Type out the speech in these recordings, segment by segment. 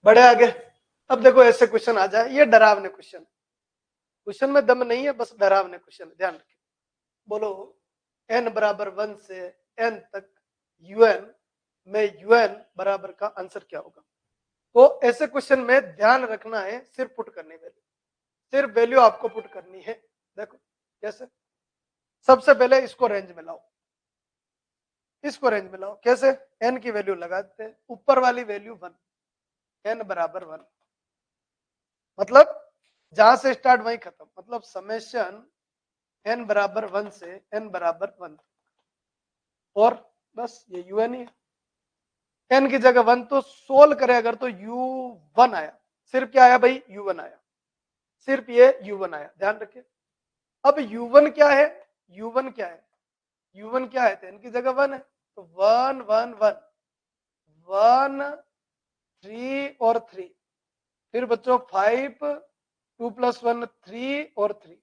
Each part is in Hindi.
बढ़े आगे। अब देखो ऐसे क्वेश्चन आ जाए, ये डरावने क्वेश्चन, क्वेश्चन में दम नहीं है, बस डरावने क्वेश्चन, ध्यान रखिए। बोलो n बराबर 1 से n तक un में un बराबर का आंसर क्या होगा। तो ऐसे क्वेश्चन में ध्यान रखना है, सिर्फ पुट करनी वैल्यू, सिर्फ वैल्यू आपको पुट करनी है। देखो कैसे, सबसे पहले इसको रेंज में लाओ, इसको रेंज में लाओ, कैसे, n की वैल्यू लगाते हैं, ऊपर वाली वैल्यू 1, n बराबर 1, मतलब जहां से स्टार्ट वहीं खत्म, मतलब समेशन n बराबर 1 से n बराबर 1, और बस ये un ही है। n की जगह 1, तो सोल्व करे अगर तो u1 आया, सिर्फ क्या आया भाई, u1 आया, सिर्फ ये u1 आया, ध्यान रखिए। अब u1 क्या है, u1 क्या है, u1 क्या है, तो n की जगह 1 है, तो 1 1 1 1 3 और 3, फिर बच्चों 5 2 + 1 3 और 3,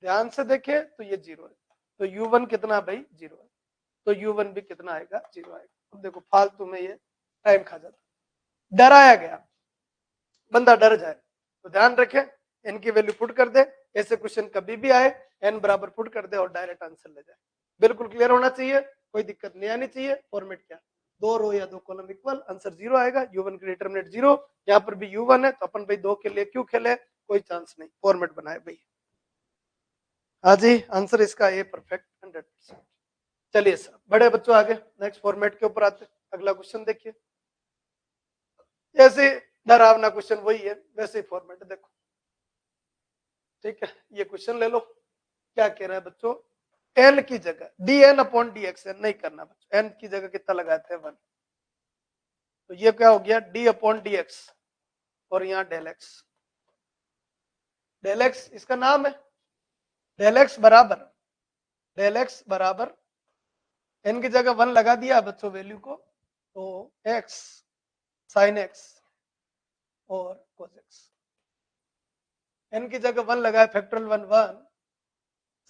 ध्यान से देखे तो ये 0 है, तो u1 कितना भाई 0 है, तो u1 भी कितना आएगा 0 आएगा। अब देखो फालतू में ये टाइम खा जाता, डराया गया, बंदा डर जाए, तो ध्यान रखें n की वैल्यू पुट कर दे, ऐसे क्वेश्चन कभी भी आए n बराबर पुट कर दे और डायरेक्ट आंसर ले जाए, बिल्कुल क्लियर होना चाहिए, कोई दिक्कत नहीं आनी चाहिए। फॉर्मेट क्या, 2 रो या 2 कॉलम इक्वल, आंसर 0 आएगा, u1 की डिटरमिनेंट 0, यहाँ पर भी u1 है, तो अपन भाई 2 के लिए क्यों खेले, कोई चांस नहीं, फॉर्मेट बनाए भाई। हाँ जी, आंसर इसका ए परफेक्ट 100%। चलिए सर, बड़े बच्चों आगे नेक्स्ट फॉर्मेट के ऊपर आते, अगला क्वेश्चन देखिए। जैसे डरावना क्वेश्चन वही है, वैसे ही फॉर्मेट देखो, ठीक है। ये क्वेश्चन ले लो, क्या कह रहा है बच्चों, n की जगह dn/dx नहीं करना बच्चों, n की जगह कितना लगाते हैं 1, तो ये क्या हो गया d/dx, और यहाँ डेल एक्स इसका नाम है, डेल एक्स बराबर n की जगह 1 लगा दिया बच्चों वैल्यू को, तो x sin x और cos x, n की जगह 1 लगाए factorial 1 1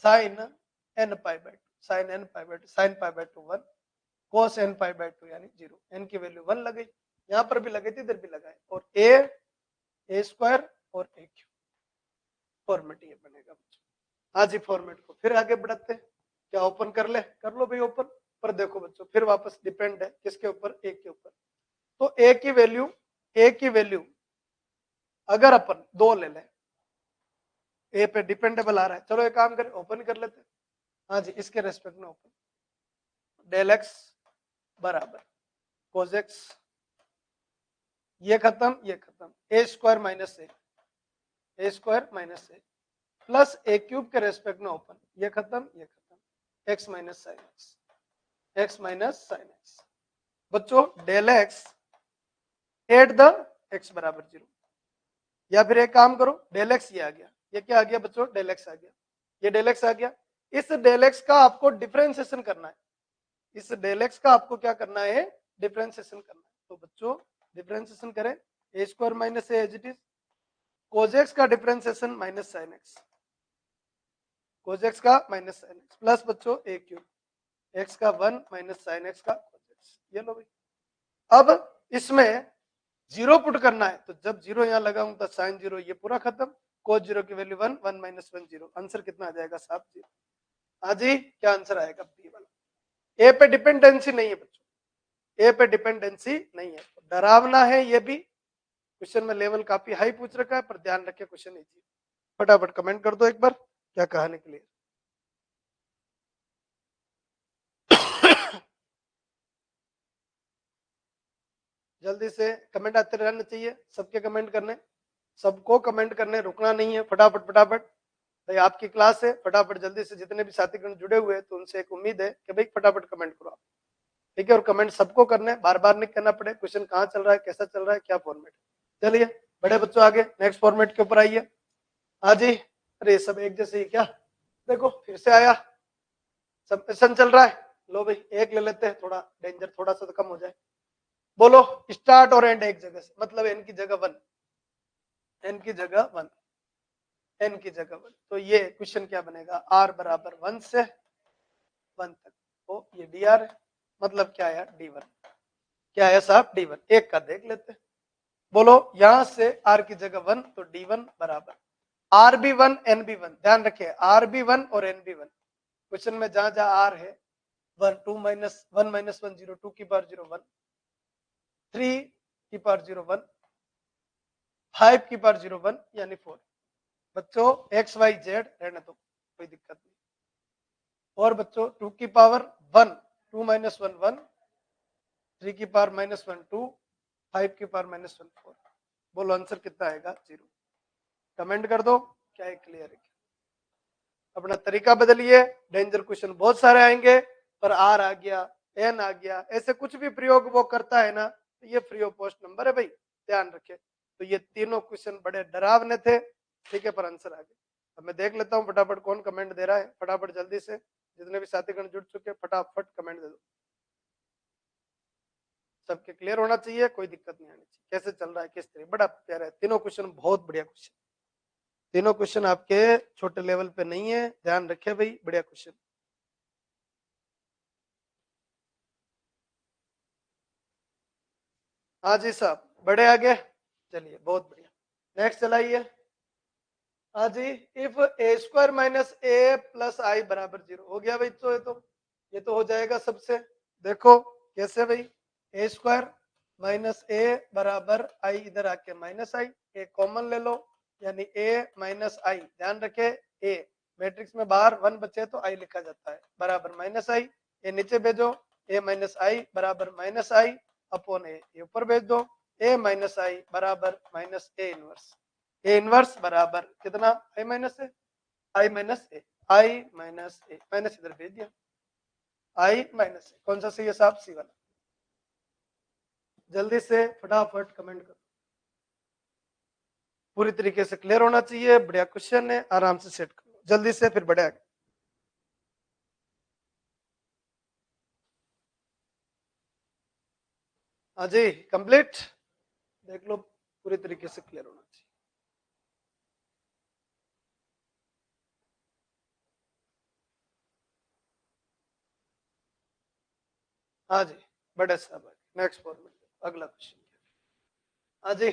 sin n pi by 2, sin n pi by 2, sin pi by 2 1, cos n pi by 2 यानी 0, n की वैल्यू 1 लगी, यहाँ पर भी लगी थी, इधर भी लगाए, और a स्क्वायर और a क्यूब, फॉर्मेट ये बनेगा बच्चों। आज ही फॉर्मेट को फिर आगे बढ़ाते हैं, क्या ओपन कर ले, कर लो भाई ओपन, पर देखो बच्चों फिर वापस डिपेंड है किसके ऊपर, a के ऊपर, तो a की वैल्यू अगर अपन 2 ले लें, ए पे डिपेंडेबल आ रहा है, चलो एक काम करें ओपन कर लेते हैं। हाँ जी, इसके रेस्पेक्ट में ओपन, डेल एक्स बराबर कोस एक्स, ये खत्म A square minus A plus A cube के रेस्पेक्ट में ओपन, ये खत्म एक्स माइनस साइन एक्स, बच्चों del x at the x बराबर 0, या फिर एक काम करो डेल एक्स ये आ गया, ये क्या आ गया बच्चों, डेल एक्स आ गया, ये डेल एक्स आ गया, इस डेल एक्स का आपको डिफरेंशिएशन करना है, इस डेल एक्स का आपको क्या करना है, डिफरेंशिएशन करना है, तो बच्चों डिफरेंशिएशन करें, A square minus A as it is, cos X का differentiation minus sine X, cos X का माइनस साइन एक्स, प्लस बच्चों ए क्यूब, एक्स का 1 माइनस साइन एक्स का कोस एक्स, ये लो भाई। अब इसमें 0 पुट करना है, तो जब 0 यहाँ लगाऊंगा तो साइन 0 ये पूरा खत्म, कोस 0 की वैल्यू 1 1 माइनस 1 0, आंसर कितना आ जाएगा साहब 0। हाँ जी, क्या आंसर आएगा बी वाला, ए पे डिपेंडेंसी नहीं है बच्चों, ए पे डिपेंडेंसी नहीं है, तो डरावना है ये भी, क्वेश्चन में लेवल काफी हाई पूछ रखा है, पर ध्यान रखे क्वेश्चन इजी, फटाफट कमेंट कर दो एक बार, क्या कहानी क्लियर। जल्दी से कमेंट आते रहने चाहिए, सबके कमेंट करने, सबको कमेंट करने, रुकना नहीं है, फटाफट फटाफट, भाई आपकी क्लास है, फटाफट जल्दी से, जितने भी साथीगण जुड़े हुए हैं तो उनसे एक उम्मीद है कि भाई फटाफट कमेंट करो आप, ठीक है, और कमेंट सबको करने, बार बार नहीं करना पड़े, क्वेश्चन कहाँ चल रहा है, कैसा चल रहा है, क्या फॉर्मेट। चलिए बड़े बच्चों आगे नेक्स्ट फॉर्मेट के ऊपर आइए। हाँ जी, अरे सब एक जैसे ही क्या, देखो फिर से आया, सब क्वेश्चन चल रहा है, लो भाई एक ले लेते हैं, थोड़ा डेंजर थोड़ा सा तो कम हो जाए। बोलो स्टार्ट और एंड एक जगह से, मतलब एन की जगह 1, एन की जगह 1, एन की जगह 1, तो ये क्वेश्चन क्या बनेगा, आर बराबर 1 से 1 तक, तो ये डी आर है, मतलब क्या है डी1, क्या है साहब डी1, एक का देख लेते हैं। बोलो यहां से r की जगह 1 तो d1 बराबर rb1 nb1, ध्यान रखिए rb1 और nb1 क्वेश्चन में जहां जहां r है 1 2 माइनस 1 माइनस 1 0 2 की पावर 0 1 3 की पावर 0 1 5 की पावर 0 1 यानी 4। बच्चों एक्स वाई जेड रहने दो, कोई दिक्कत नहीं। और बच्चों 2 की पावर 1 2 माइनस 1 1 3 की पावर माइनस 1 2 5 की पावर माइनस 1 4। बोलो आंसर कितना आएगा? 0। कमेंट कर दो क्या है क्लियर है। अपना तरीका बदलिए, डेंजर क्वेश्चन बहुत सारे आएंगे पर आर आ गया एन आ गया ऐसे कुछ भी प्रयोग वो करता है ना तो ये फ्री ऑफ कॉस्ट नंबर है भाई, ध्यान रखे। तो ये तीनों क्वेश्चन बड़े डरावने थे, ठीक है, पर आंसर आ गए। अब मैं देख लेता हूँ फटाफट कौन कमेंट दे रहा है, फटाफट जल्दी से जितने भी साथीगण जुड़ चुके हैं फटाफट कमेंट दे दो। सबके क्लियर होना चाहिए, कोई दिक्कत नहीं आनी चाहिए। कैसे चल रहा है किस तरह, बड़ा प्यारा है तीनों क्वेश्चन, बहुत बढ़िया क्वेश्चन। तीनों क्वेश्चन आपके छोटे लेवल पे नहीं है, ध्यान रखे भाई, बढ़िया क्वेश्चन। हाँ जी साहब, बड़े आगे, चलिए बहुत बढ़िया। नेक्स्ट चलाइए। हाँ जी, if A square minus A plus I बराबर 0 हो गया भाई। तो ये तो हो जाएगा सबसे। देखो कैसे भाई, ए स्क्वायर माइनस ए बराबर आई, इधर आके माइनस आई, ए कॉमन ले लो यानी ए माइनस आई। ध्यान रखे ए मैट्रिक्स में बाहर 1 बचे तो आई लिखा जाता है, बराबर माइनस आई। ए नीचे भेजो, ए माइनस आई बराबर माइनस आई अपॉन ए, ऊपर भेज दो ए माइनस आई बराबर minus A inverse. A inverse बराबर कितना? आई माइनस ए, आई माइनस ए, आई माइनस ए, माइनस इधर भेज दिया, आई माइनस ए। कौन सा सही है साहब? सी वाला। जल्दी से फटाफट कमेंट करो, पूरी तरीके से क्लियर होना चाहिए। बढ़िया क्वेश्चन है, आराम से सेट करो जल्दी से, फिर बढ़े आगे। हाँ जी कंप्लीट, देख लो पूरी तरीके से क्लियर होना चाहिए। हाँ जी बड़े साहब, नेक्स्ट फॉर्मेट अगला क्वेश्चन। हाँ जी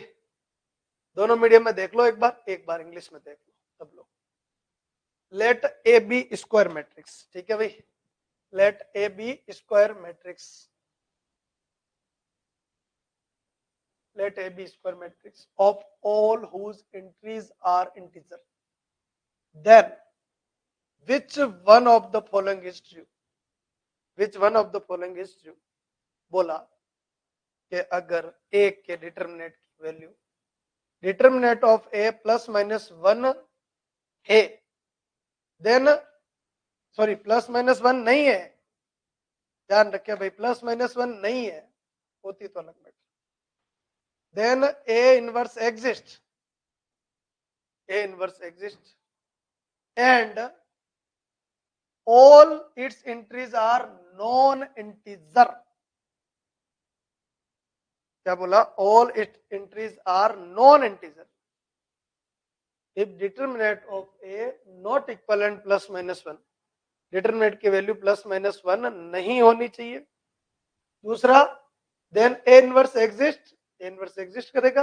दोनों मीडियम में देख लो, एक बार इंग्लिश में देख लो सब लोग। Let A B square matrix, ठीक है भाई, let A B square matrix, let A be square matrix of all whose entries are integer, then which one of the following is true? Which one of the following is true? बोला कि अगर a के डिटर्मिनेट की value determinate of a plus minus 1 है, देन सॉरी प्लस माइनस 1 नहीं है, ध्यान रखिए भाई, प्लस माइनस 1 नहीं है, होती तो अलग matter. Then a inverse exist, a inverse exist and all its entries are non-integer। क्या बोला? all its entries are non-integer if determinant of a not equivalent plus minus 1, determinant की वैल्यू प्लस माइनस 1 नहीं होनी चाहिए। दूसरा, then A inverse exist, A inverse exist करेगा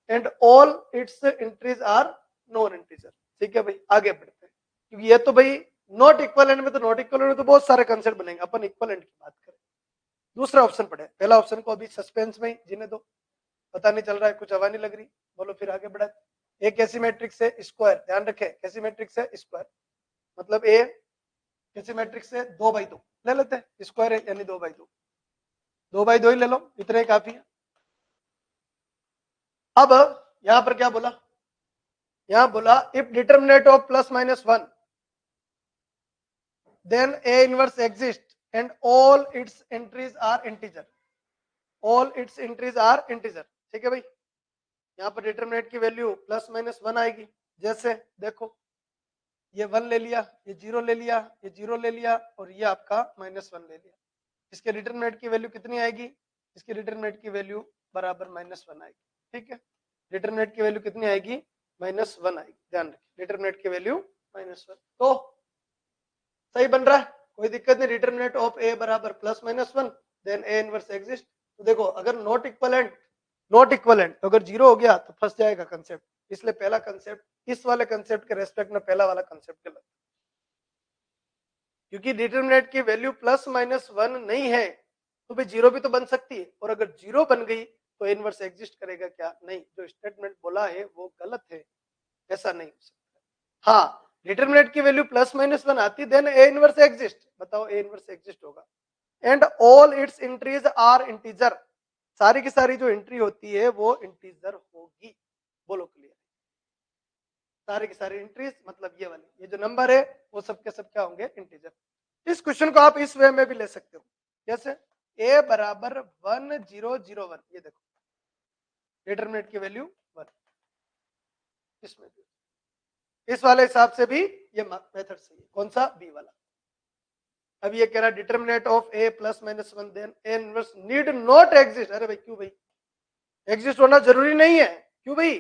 and all its entries are non integer. ठीक है भाई, आगे बढ़ते हैं, क्योंकि ये तो भाई नॉट इक्वलेंट में, तो नॉट इक्वलेंट में तो बहुत सारे कंसेप्ट बनेंगे, अपन इक्वलेंट की बात करें। दूसरा ऑप्शन पढ़े, पहला ऑप्शन को अभी सस्पेंस में जीने दो, पता नहीं चल रहा है, कुछ हवा नहीं लग रही, बोलो फिर आगे बढ़ा। ए कैसी मैट्रिक्स है? स्क्वायर, ध्यान रखे कैसी मैट्रिक्स है? स्क्वायर, मतलब ए कैसी मैट्रिक्स है? 2/2 ले लेते हैं, स्क्वायर है यानी 2/2, 2/2 ही ले लो, इतने काफी है। अब यहां पर क्या बोला? यहां बोला if determinant of plus minus 1 then A inverse exist and all its entries are integer, all its entries are integer. ठीक है भाई, यहां पर डिटर्मिनेट की वैल्यू प्लस माइनस 1 आएगी। जैसे देखो ये 1 ले लिया, ये 0 ले लिया, ये 0 ले लिया और ये आपका माइनस 1 ले लिया, इसके डिटर्मिनेट की वैल्यू कितनी आएगी? इसके डिटर्मिनेट की वैल्यू बराबर माइनस 1 आएगी। ठीक है, डिटर्मिनेट की वैल्यू कितनी आएगी? माइनस 1 आएगी, ध्यान रखिए डिटर्मिनेट की वैल्यू माइनस 1। तो सही बन रहा है, कोई दिक्कत नहीं। डिटर्मिनेट ऑफ ए बराबर plus minus 1 then A inverse exist. तो देखो अगर नॉट इक्वलेंट नॉट इक्वलेंट, तो अगर 0 हो गया तो फंस जाएगा कंसेप्ट, इसलिए पहला कंसेप्ट इस वाले कंसेप्ट के रेस्पेक्ट में पहला वाला कंसेप्ट गलत, क्योंकि डिटरमिनेंट की वैल्यू +-1 नहीं है तो भाई 0 भी तो बन सकती है, और अगर 0 बन गई तो इनवर्स एग्जिस्ट करेगा क्या? नहीं, जो स्टेटमेंट बोला है वो गलत है, ऐसा नहीं हो सकता। हाँ, डिटरमिनेंट की वैल्यू +-1 आती देन ए इनवर्स एग्जिस्ट, बताओ ए इनवर्स एग्जिस्ट होगा। And all its entries are integer, सारी की सारी जो एंट्री होती है वो इंटीजर होगी, बोलो क्लियर? सारी की सारी एंट्रीज मतलब ये वाली, ये जो नंबर है वो सब के सब क्या होंगे? इंटीजर। इस क्वेश्चन को आप इस वे में भी ले सकते हो, जैसे a बराबर 1001, ये देखो डिटरमिनेंट की वैल्यू 1, इसमें भी इस वाले हिसाब से भी ये मेथड सही है। कौन सा? बी वाला। अब ये कह रहा determinant of a +-1 then a inverse need not exist. अरे भाई क्यों भाई? एग्जिस्ट होना जरूरी नहीं है, क्यों भाई?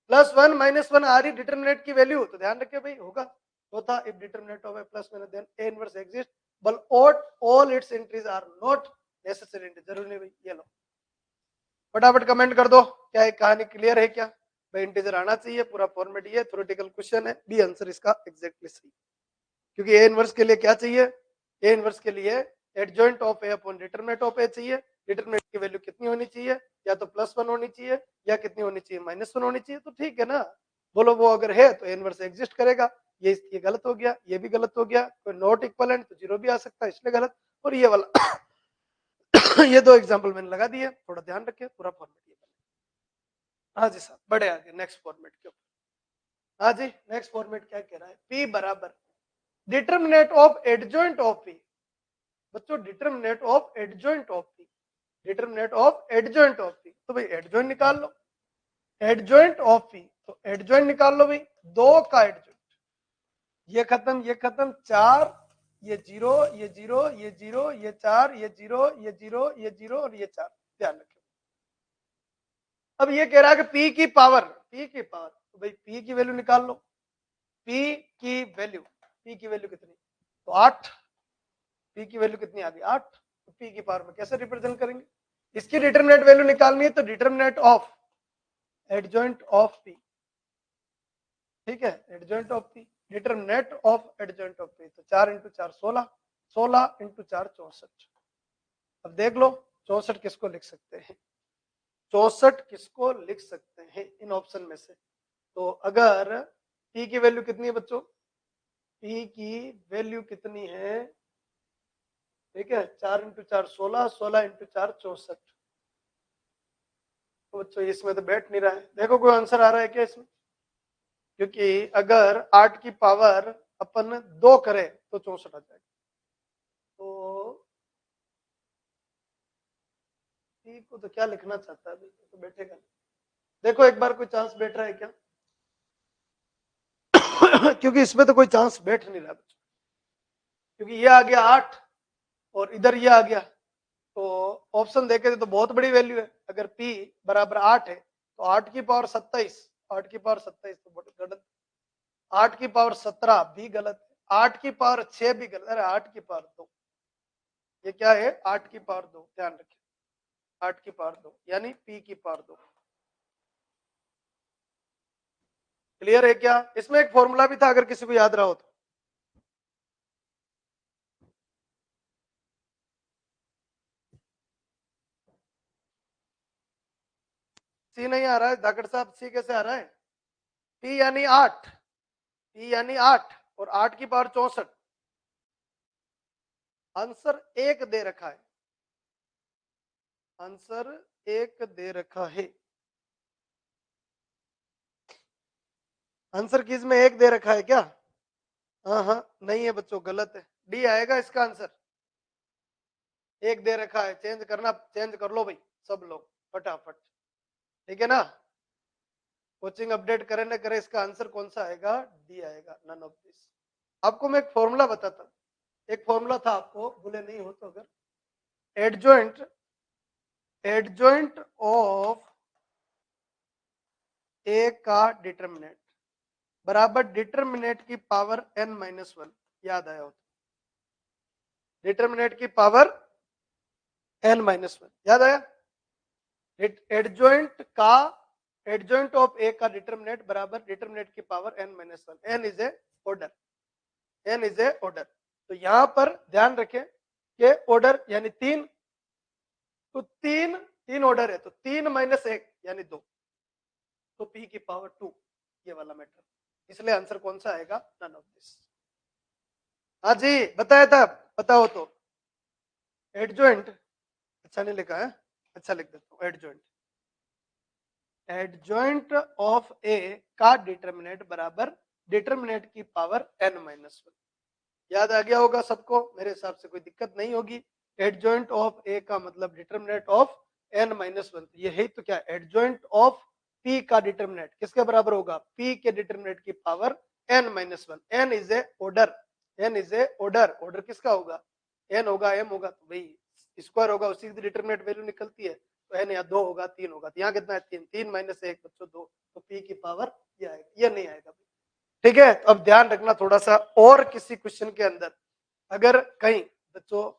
+1 -1 आ रही डिटरमिनेंट की वैल्यू, तो ध्यान रखिए भाई होगा। चौथा, if determinant of a +-1 then a inverse exist but all its entries are not necessary, जरूरी नहीं भाई। ये लो फटाफट कमेंट कर दो, क्या एक कहानी क्लियर है क्या? भाई इंटीजर आना चाहिए, पूरा फॉर्मेट ये थ्योरेटिकल क्वेश्चन है, बी आंसर इसका एग्जैक्टली सही, क्योंकि ए इनवर्स के लिए क्या चाहिए? ए इनवर्स के लिए adjoint of A upon determinant of A चाहिए। डिटरमिनेंट की वैल्यू कितनी होनी चाहिए? या तो +1 होनी चाहिए या कितनी होनी चाहिए? -1 होनी चाहिए, तो ठीक है ना, बोलो वो अगर है तो ए इनवर्स एग्जिस्ट करेगा। ये गलत हो गया, ये भी गलत हो गया, कोई नॉट इक्वलेंट तो 0 भी आ सकता है, इसलिए गलत। और ये वाला ये दो एग्जाम्पल मैंने लगा दिए, थोड़ा ध्यान रखिए, पूरा फॉर्मेट ये। हाँ जी साहब, बड़े आगे नेक्स्ट फॉर्मेट के ऊपर। हाँ जी, नेक्स्ट फॉर्मेट क्या कह रहा है? P बराबर determinant of adjoint of P। बच्चों determinant of adjoint of P, determinant of adjoint of P, तो भाई एडजॉइंट निकाल लो, एडजॉइंट ऑफ P, तो एडजॉइंट निकाल लो भाई, 2 का एडजॉइंट, ये खत्म, ये खत्म, 4, ये 0, ये 0, ये 0, ये 4, ये 0, ये 0, ये 0 और ये 4, ध्यान रखिए। अब ये कह रहा है कि P की पावर, तो भाई P की वैल्यू निकाल लो, P की वैल्यू कितनी? तो 8, P की वैल्यू कितनी आ गई? 8, तो P की पावर में कैसे रिप्रेजेंट करेंगे? इसकी डिटरमिनेंट वैल्यू निकालनी है, तो determinant of adjoint of P, ठीक है, adjoint of P, determinant of adjoint of P, तो 4 × 4 16, 16 × 4 64। अब देख लो 64 किसको लिख सकते हैं? 64 किसको लिख सकते हैं इन ऑप्शन में से? तो अगर P की वैल्यू कितनी है बच्चों? P की वैल्यू कितनी है? ठीक है, 4 × 4 16, 16 × 4 64। तो बच्चों इसमें तो बैठ नहीं रहा है, देखो कोई आंसर आ रहा है क्या इसमें? क्योंकि अगर 8 की पावर अपन 2 करें तो 64 आ जाएगा, तो P को तो क्या लिखना चाहता है तो बैठेगा। देखो एक बार कोई चांस बैठ रहा है क्या? क्योंकि इसमें तो कोई चांस बैठ नहीं रहा बच्चों, क्योंकि ये आ गया 8 और इधर ये आ गया, तो ऑप्शन देखे तो बहुत बड़ी वैल्यू है। अगर P बराबर 8 है तो 8 की पावर 27, 8 की पावर 27 तो गलत, 8 की पावर 17 भी गलत, 8 की पावर 6 भी गलत, अरे 8 की पावर 2, ये क्या है? 8 की पावर 2, ध्यान रखिए, 8 की पावर 2 यानी P की पावर 2। क्लियर है क्या? इसमें एक फॉर्मूला भी था, अगर किसी को याद रहा हो तो। सी नहीं आ रहा है धाकड़ साहब? सी कैसे आ रहा है? P यानी 8, P यानी 8 और 8 की पावर 64, आंसर 1 दे रखा है, आंसर 1 दे रखा है, आंसर किस में 1 दे रखा है क्या? हाँ नहीं है बच्चों, गलत है, डी आएगा इसका आंसर। 1 दे रखा है, चेंज करना, चेंज कर लो भाई सब लोग फटाफट, ठीक है ना? कोचिंग अपडेट करे ना करे, इसका आंसर कौन सा आएगा? डी आएगा, नन ऑफ दिस। आपको मैं एक फॉर्मूला बताता, एक फॉर्मूला था, आपको भूले नहीं हो तो, अगर एडजॉइंट ऑफ ए का डिटरमिनेंट बराबर डिटरमिनेंट की पावर n-1, याद आया हो तो, डिटरमिनेंट की पावर n-1 याद आया? एडजॉइंट ऑफ ए का डिटर्मिनेंट बराबर डिटर्मिनेंट की power n minus one. N is a order, n is a order. तो यहां पर ध्यान रखें कि ऑर्डर यानी तीन, तो तीन ऑर्डर है, तो 3 माइनस 1 यानी 2, तो p की पावर 2, ये वाला मैटर। इसलिए आंसर कौन सा आएगा? None of this. हाँ जी बताया था, बताओ तो। एडजॉइंट अच्छा नहीं लिखा है, अच्छा लिख देता हूं। एडजॉइंट ऑफ ए का डिटर्मिनेंट बराबर डिटर्मिनेंट की पावर n माइनस वन। याद आ गया होगा सबको, मेरे हिसाब से कोई दिक्कत नहीं होगी। एडजॉइंट ऑफ ए का मतलब determinant of n minus one. ये है तो क्या, एडजॉइंट ऑफ p का डिटर्मिनेंट किसके बराबर होगा? p के डिटर्मिनेंट की power n minus one. n is a order, n is a order. Order किसका होगा? n होगा, m होगा, तो भाई स्क्वायर होगा, उसी की डिटर्मिनेंट वैल्यू निकलती है। तो n या 2 होगा, 3 होगा, तो यहाँ कितना है? 3। 3 माइनस 1 बच्चों 2, तो p की पावर ये आएगा, ये नहीं आएगा। ठीक है, तो अब ध्यान रखना थोड़ा सा, और किसी क्वेश्चन के अंदर अगर कहीं बच्चों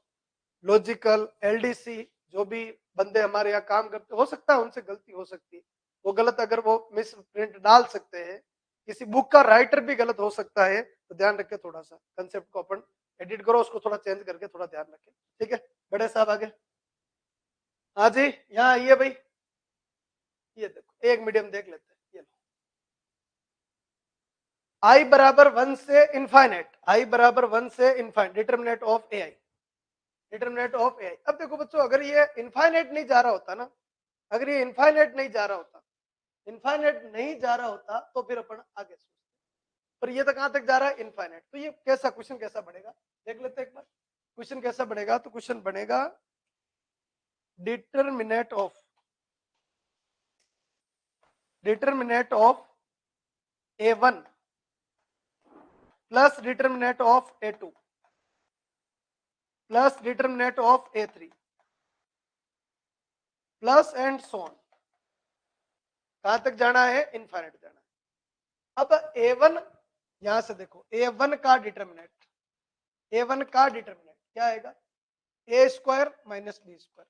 लॉजिकल एलडीसी जो भी बंदे हमारे यहाँ काम करते, हो सकता है उनसे गलती हो सकती है, वो गलत अगर वो मिस प्रिंट डाल सकते हैं, किसी बुक का राइटर भी गलत हो सकता है, तो ध्यान रखें थोड़ा सा, कंसेप्ट को अपन एडिट करो, उसको थोड़ा चेंज करके थोड़ा ध्यान रखें। ठीक है, बड़े साहब आगे। हाँ जी, यहाँ आइए भाई, ये देखो एक मीडियम देख लेते हैं। ये आई बराबर 1 से इनफाइनाइट, आई बराबर 1 से infinite, determinant of A I, determinant of A I. अब देखो बच्चों, अगर ये इनफाइनाइट नहीं जा रहा होता ना, अगर ये इनफाइनाइट नहीं जा रहा होता, इनफाइनाइट नहीं जा रहा होता, तो फिर अपन आगे सोचते, पर ये तो कहां तक जा रहा है? इनफाइनाइट। तो ये कैसा क्वेश्चन कैसा बनेगा, देख लेते हैं एक बार। क्वेश्चन कैसा बनेगा? तो क्वेश्चन बनेगा determinant of A1 plus determinant of A2 plus determinant of A3 plus and so on. कहां तक जाना है? इनफाइनाइट जाना है। अब A1 यहां से देखो, A1 का डिटर्मिनेंट, A1 का डिटर्मिनेंट क्या आएगा? A square minus B square.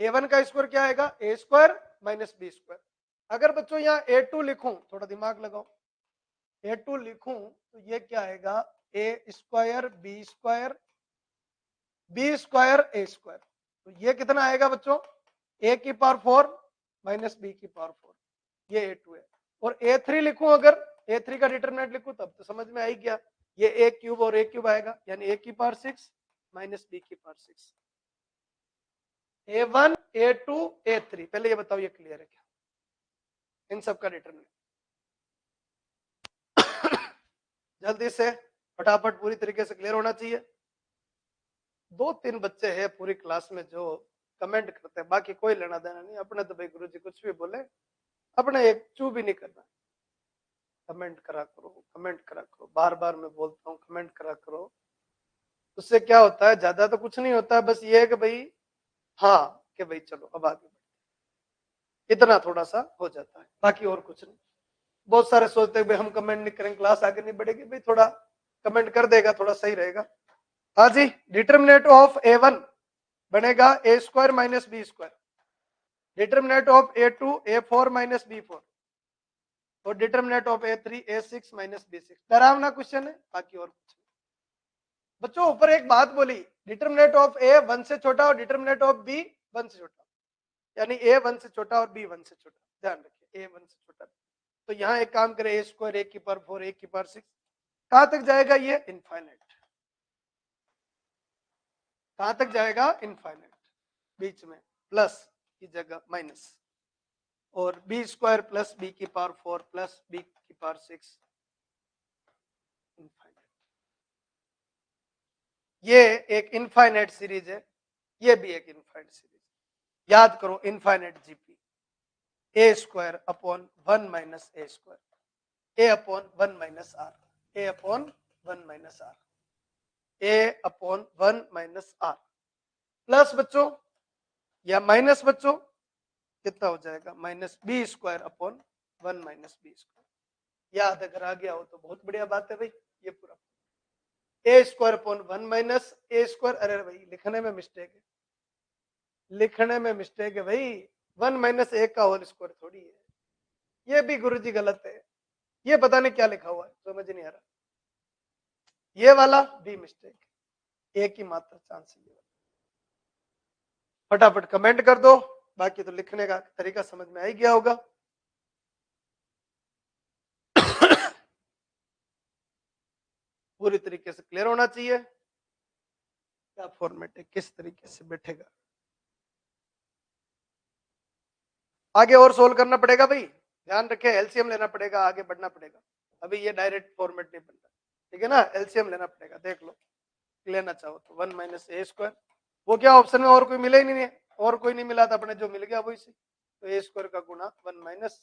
A1 का स्क्वायर क्या आएगा? A square minus B square. अगर बच्चों यहाँ A2 लिखूं, थोड़ा दिमाग लगाओ, A2 लिखूं तो ये क्या आएगा? A square B square, B square A square. तो ये कितना आएगा बच्चों? ए की पावर 4 माइनस बी की पावर 4, ये A2 है। और A3 लिखूं, अगर A3 का डिटरमिनेंट लिखूं, तब तो समझ में आई गया, ये ए क्यूब और ए क्यूब आएगा, यानी ए की पावर 6 माइनस बी की पावर 6। A1 A2 A3, पहले ये बताओ ये क्लियर है क्या? इन सब का डिटरमिनेंट जल्दी से फटाफट पूरी तरीके से क्लियर होना चाहिए। 2-3 बच्चे हैं पूरी क्लास में जो कमेंट करते हैं, बाकी कोई लेना देना नहीं अपने, तो भाई गुरुजी कुछ भी बोले, अपने एक चू भी नहीं करना। कमेंट करा करो, कमेंट करा करो, बार बार मैं बोलता हूँ कमेंट करा करो। उससे क्या होता है? ज्यादा तो कुछ नहीं होता है, बस ये है कि भाई हाँ, कि भाई चलो अब आगे बढ़ते, इतना थोड़ा सा हो जाता है, बाकी और कुछ नहीं। बहुत सारे सोचते हैं भाई हम कमेंट नहीं करेंगे क्लास आगे नहीं बढ़ेगी, भाई थोड़ा कमेंट कर देगा थोड़ा सही रहेगा। हाँ जी, डिटर्मिनेंट ऑफ A1 बनेगा A square minus B square, determinant of A2 A4 minus B4, और determinant of A3 A6 minus B6। डरावना क्वेश्चन है, बाकी और कुछ नहीं। बच्चों ऊपर एक बात बोली, डिटर्मिनेंट ऑफ A 1 से छोटा और डिटर्मिनेंट ऑफ B 1 से छोटा, यानी A 1 से छोटा और B 1 से छोटा, ध्यान रखिए A 1 से छोटा। तो यहाँ एक काम करें, ए स्क्वायर ए की पावर 4 ए की पावर 6, कहां तक जाएगा ये? इनफाइनाइट। कहां तक जाएगा? इनफाइनाइट। बीच में प्लस की जगह माइनस, और बी स्क्वायर प्लस बी की पावर 4 प्लस बी की पावर 6 इनफाइनाइट। ये एक इनफाइनाइट सीरीज है, ये भी एक इनफाइनाइट सीरीज। याद करो, infinite GP a square upon 1 minus A square, a upon 1 minus r, a upon 1 minus r, a upon 1 minus r, plus बच्चों या माइनस बच्चों, कितना हो जाएगा? Minus B square upon 1 minus B square. याद अगर आ गया हो तो बहुत बढ़िया बात है भाई। ये पूरा ए स्क्वायर अपॉन 1 माइनस ए स्क्वायर, अरे भाई लिखने में मिस्टेक है, लिखने में मिस्टेक है भाई, 1 माइनस ए का होल स्क्वायर थोड़ी है, ये भी गुरुजी गलत है, ये पता नहीं क्या लिखा हुआ है, समझ नहीं आ रहा, ये वाला भी मिस्टेक है, एक ही मात्र चांस है। फटाफट कमेंट कर दो, बाकी तो लिखने का तरीका समझ में आ ही गया होगा। पूरी तरीके से क्लियर होना चाहिए क्या फॉर्मेट है, किस तरीके से बैठेगा, आगे और सोल्व करना पड़ेगा भाई, ध्यान रखे, एलसीएम लेना पड़ेगा, आगे बढ़ना पड़ेगा, अभी ये डायरेक्ट फॉर्मेट नहीं बनता, ठीक है ना, एलसीएम लेना पड़ेगा, देख लो लेना चाहो तो 1 माइनस ए स्क्वायर, वो क्या ऑप्शन में और कोई मिला ही नहीं है, और कोई नहीं मिला था, अपने जो मिल गया वही से, तो ए स्क्वायर का गुणा 1 माइनस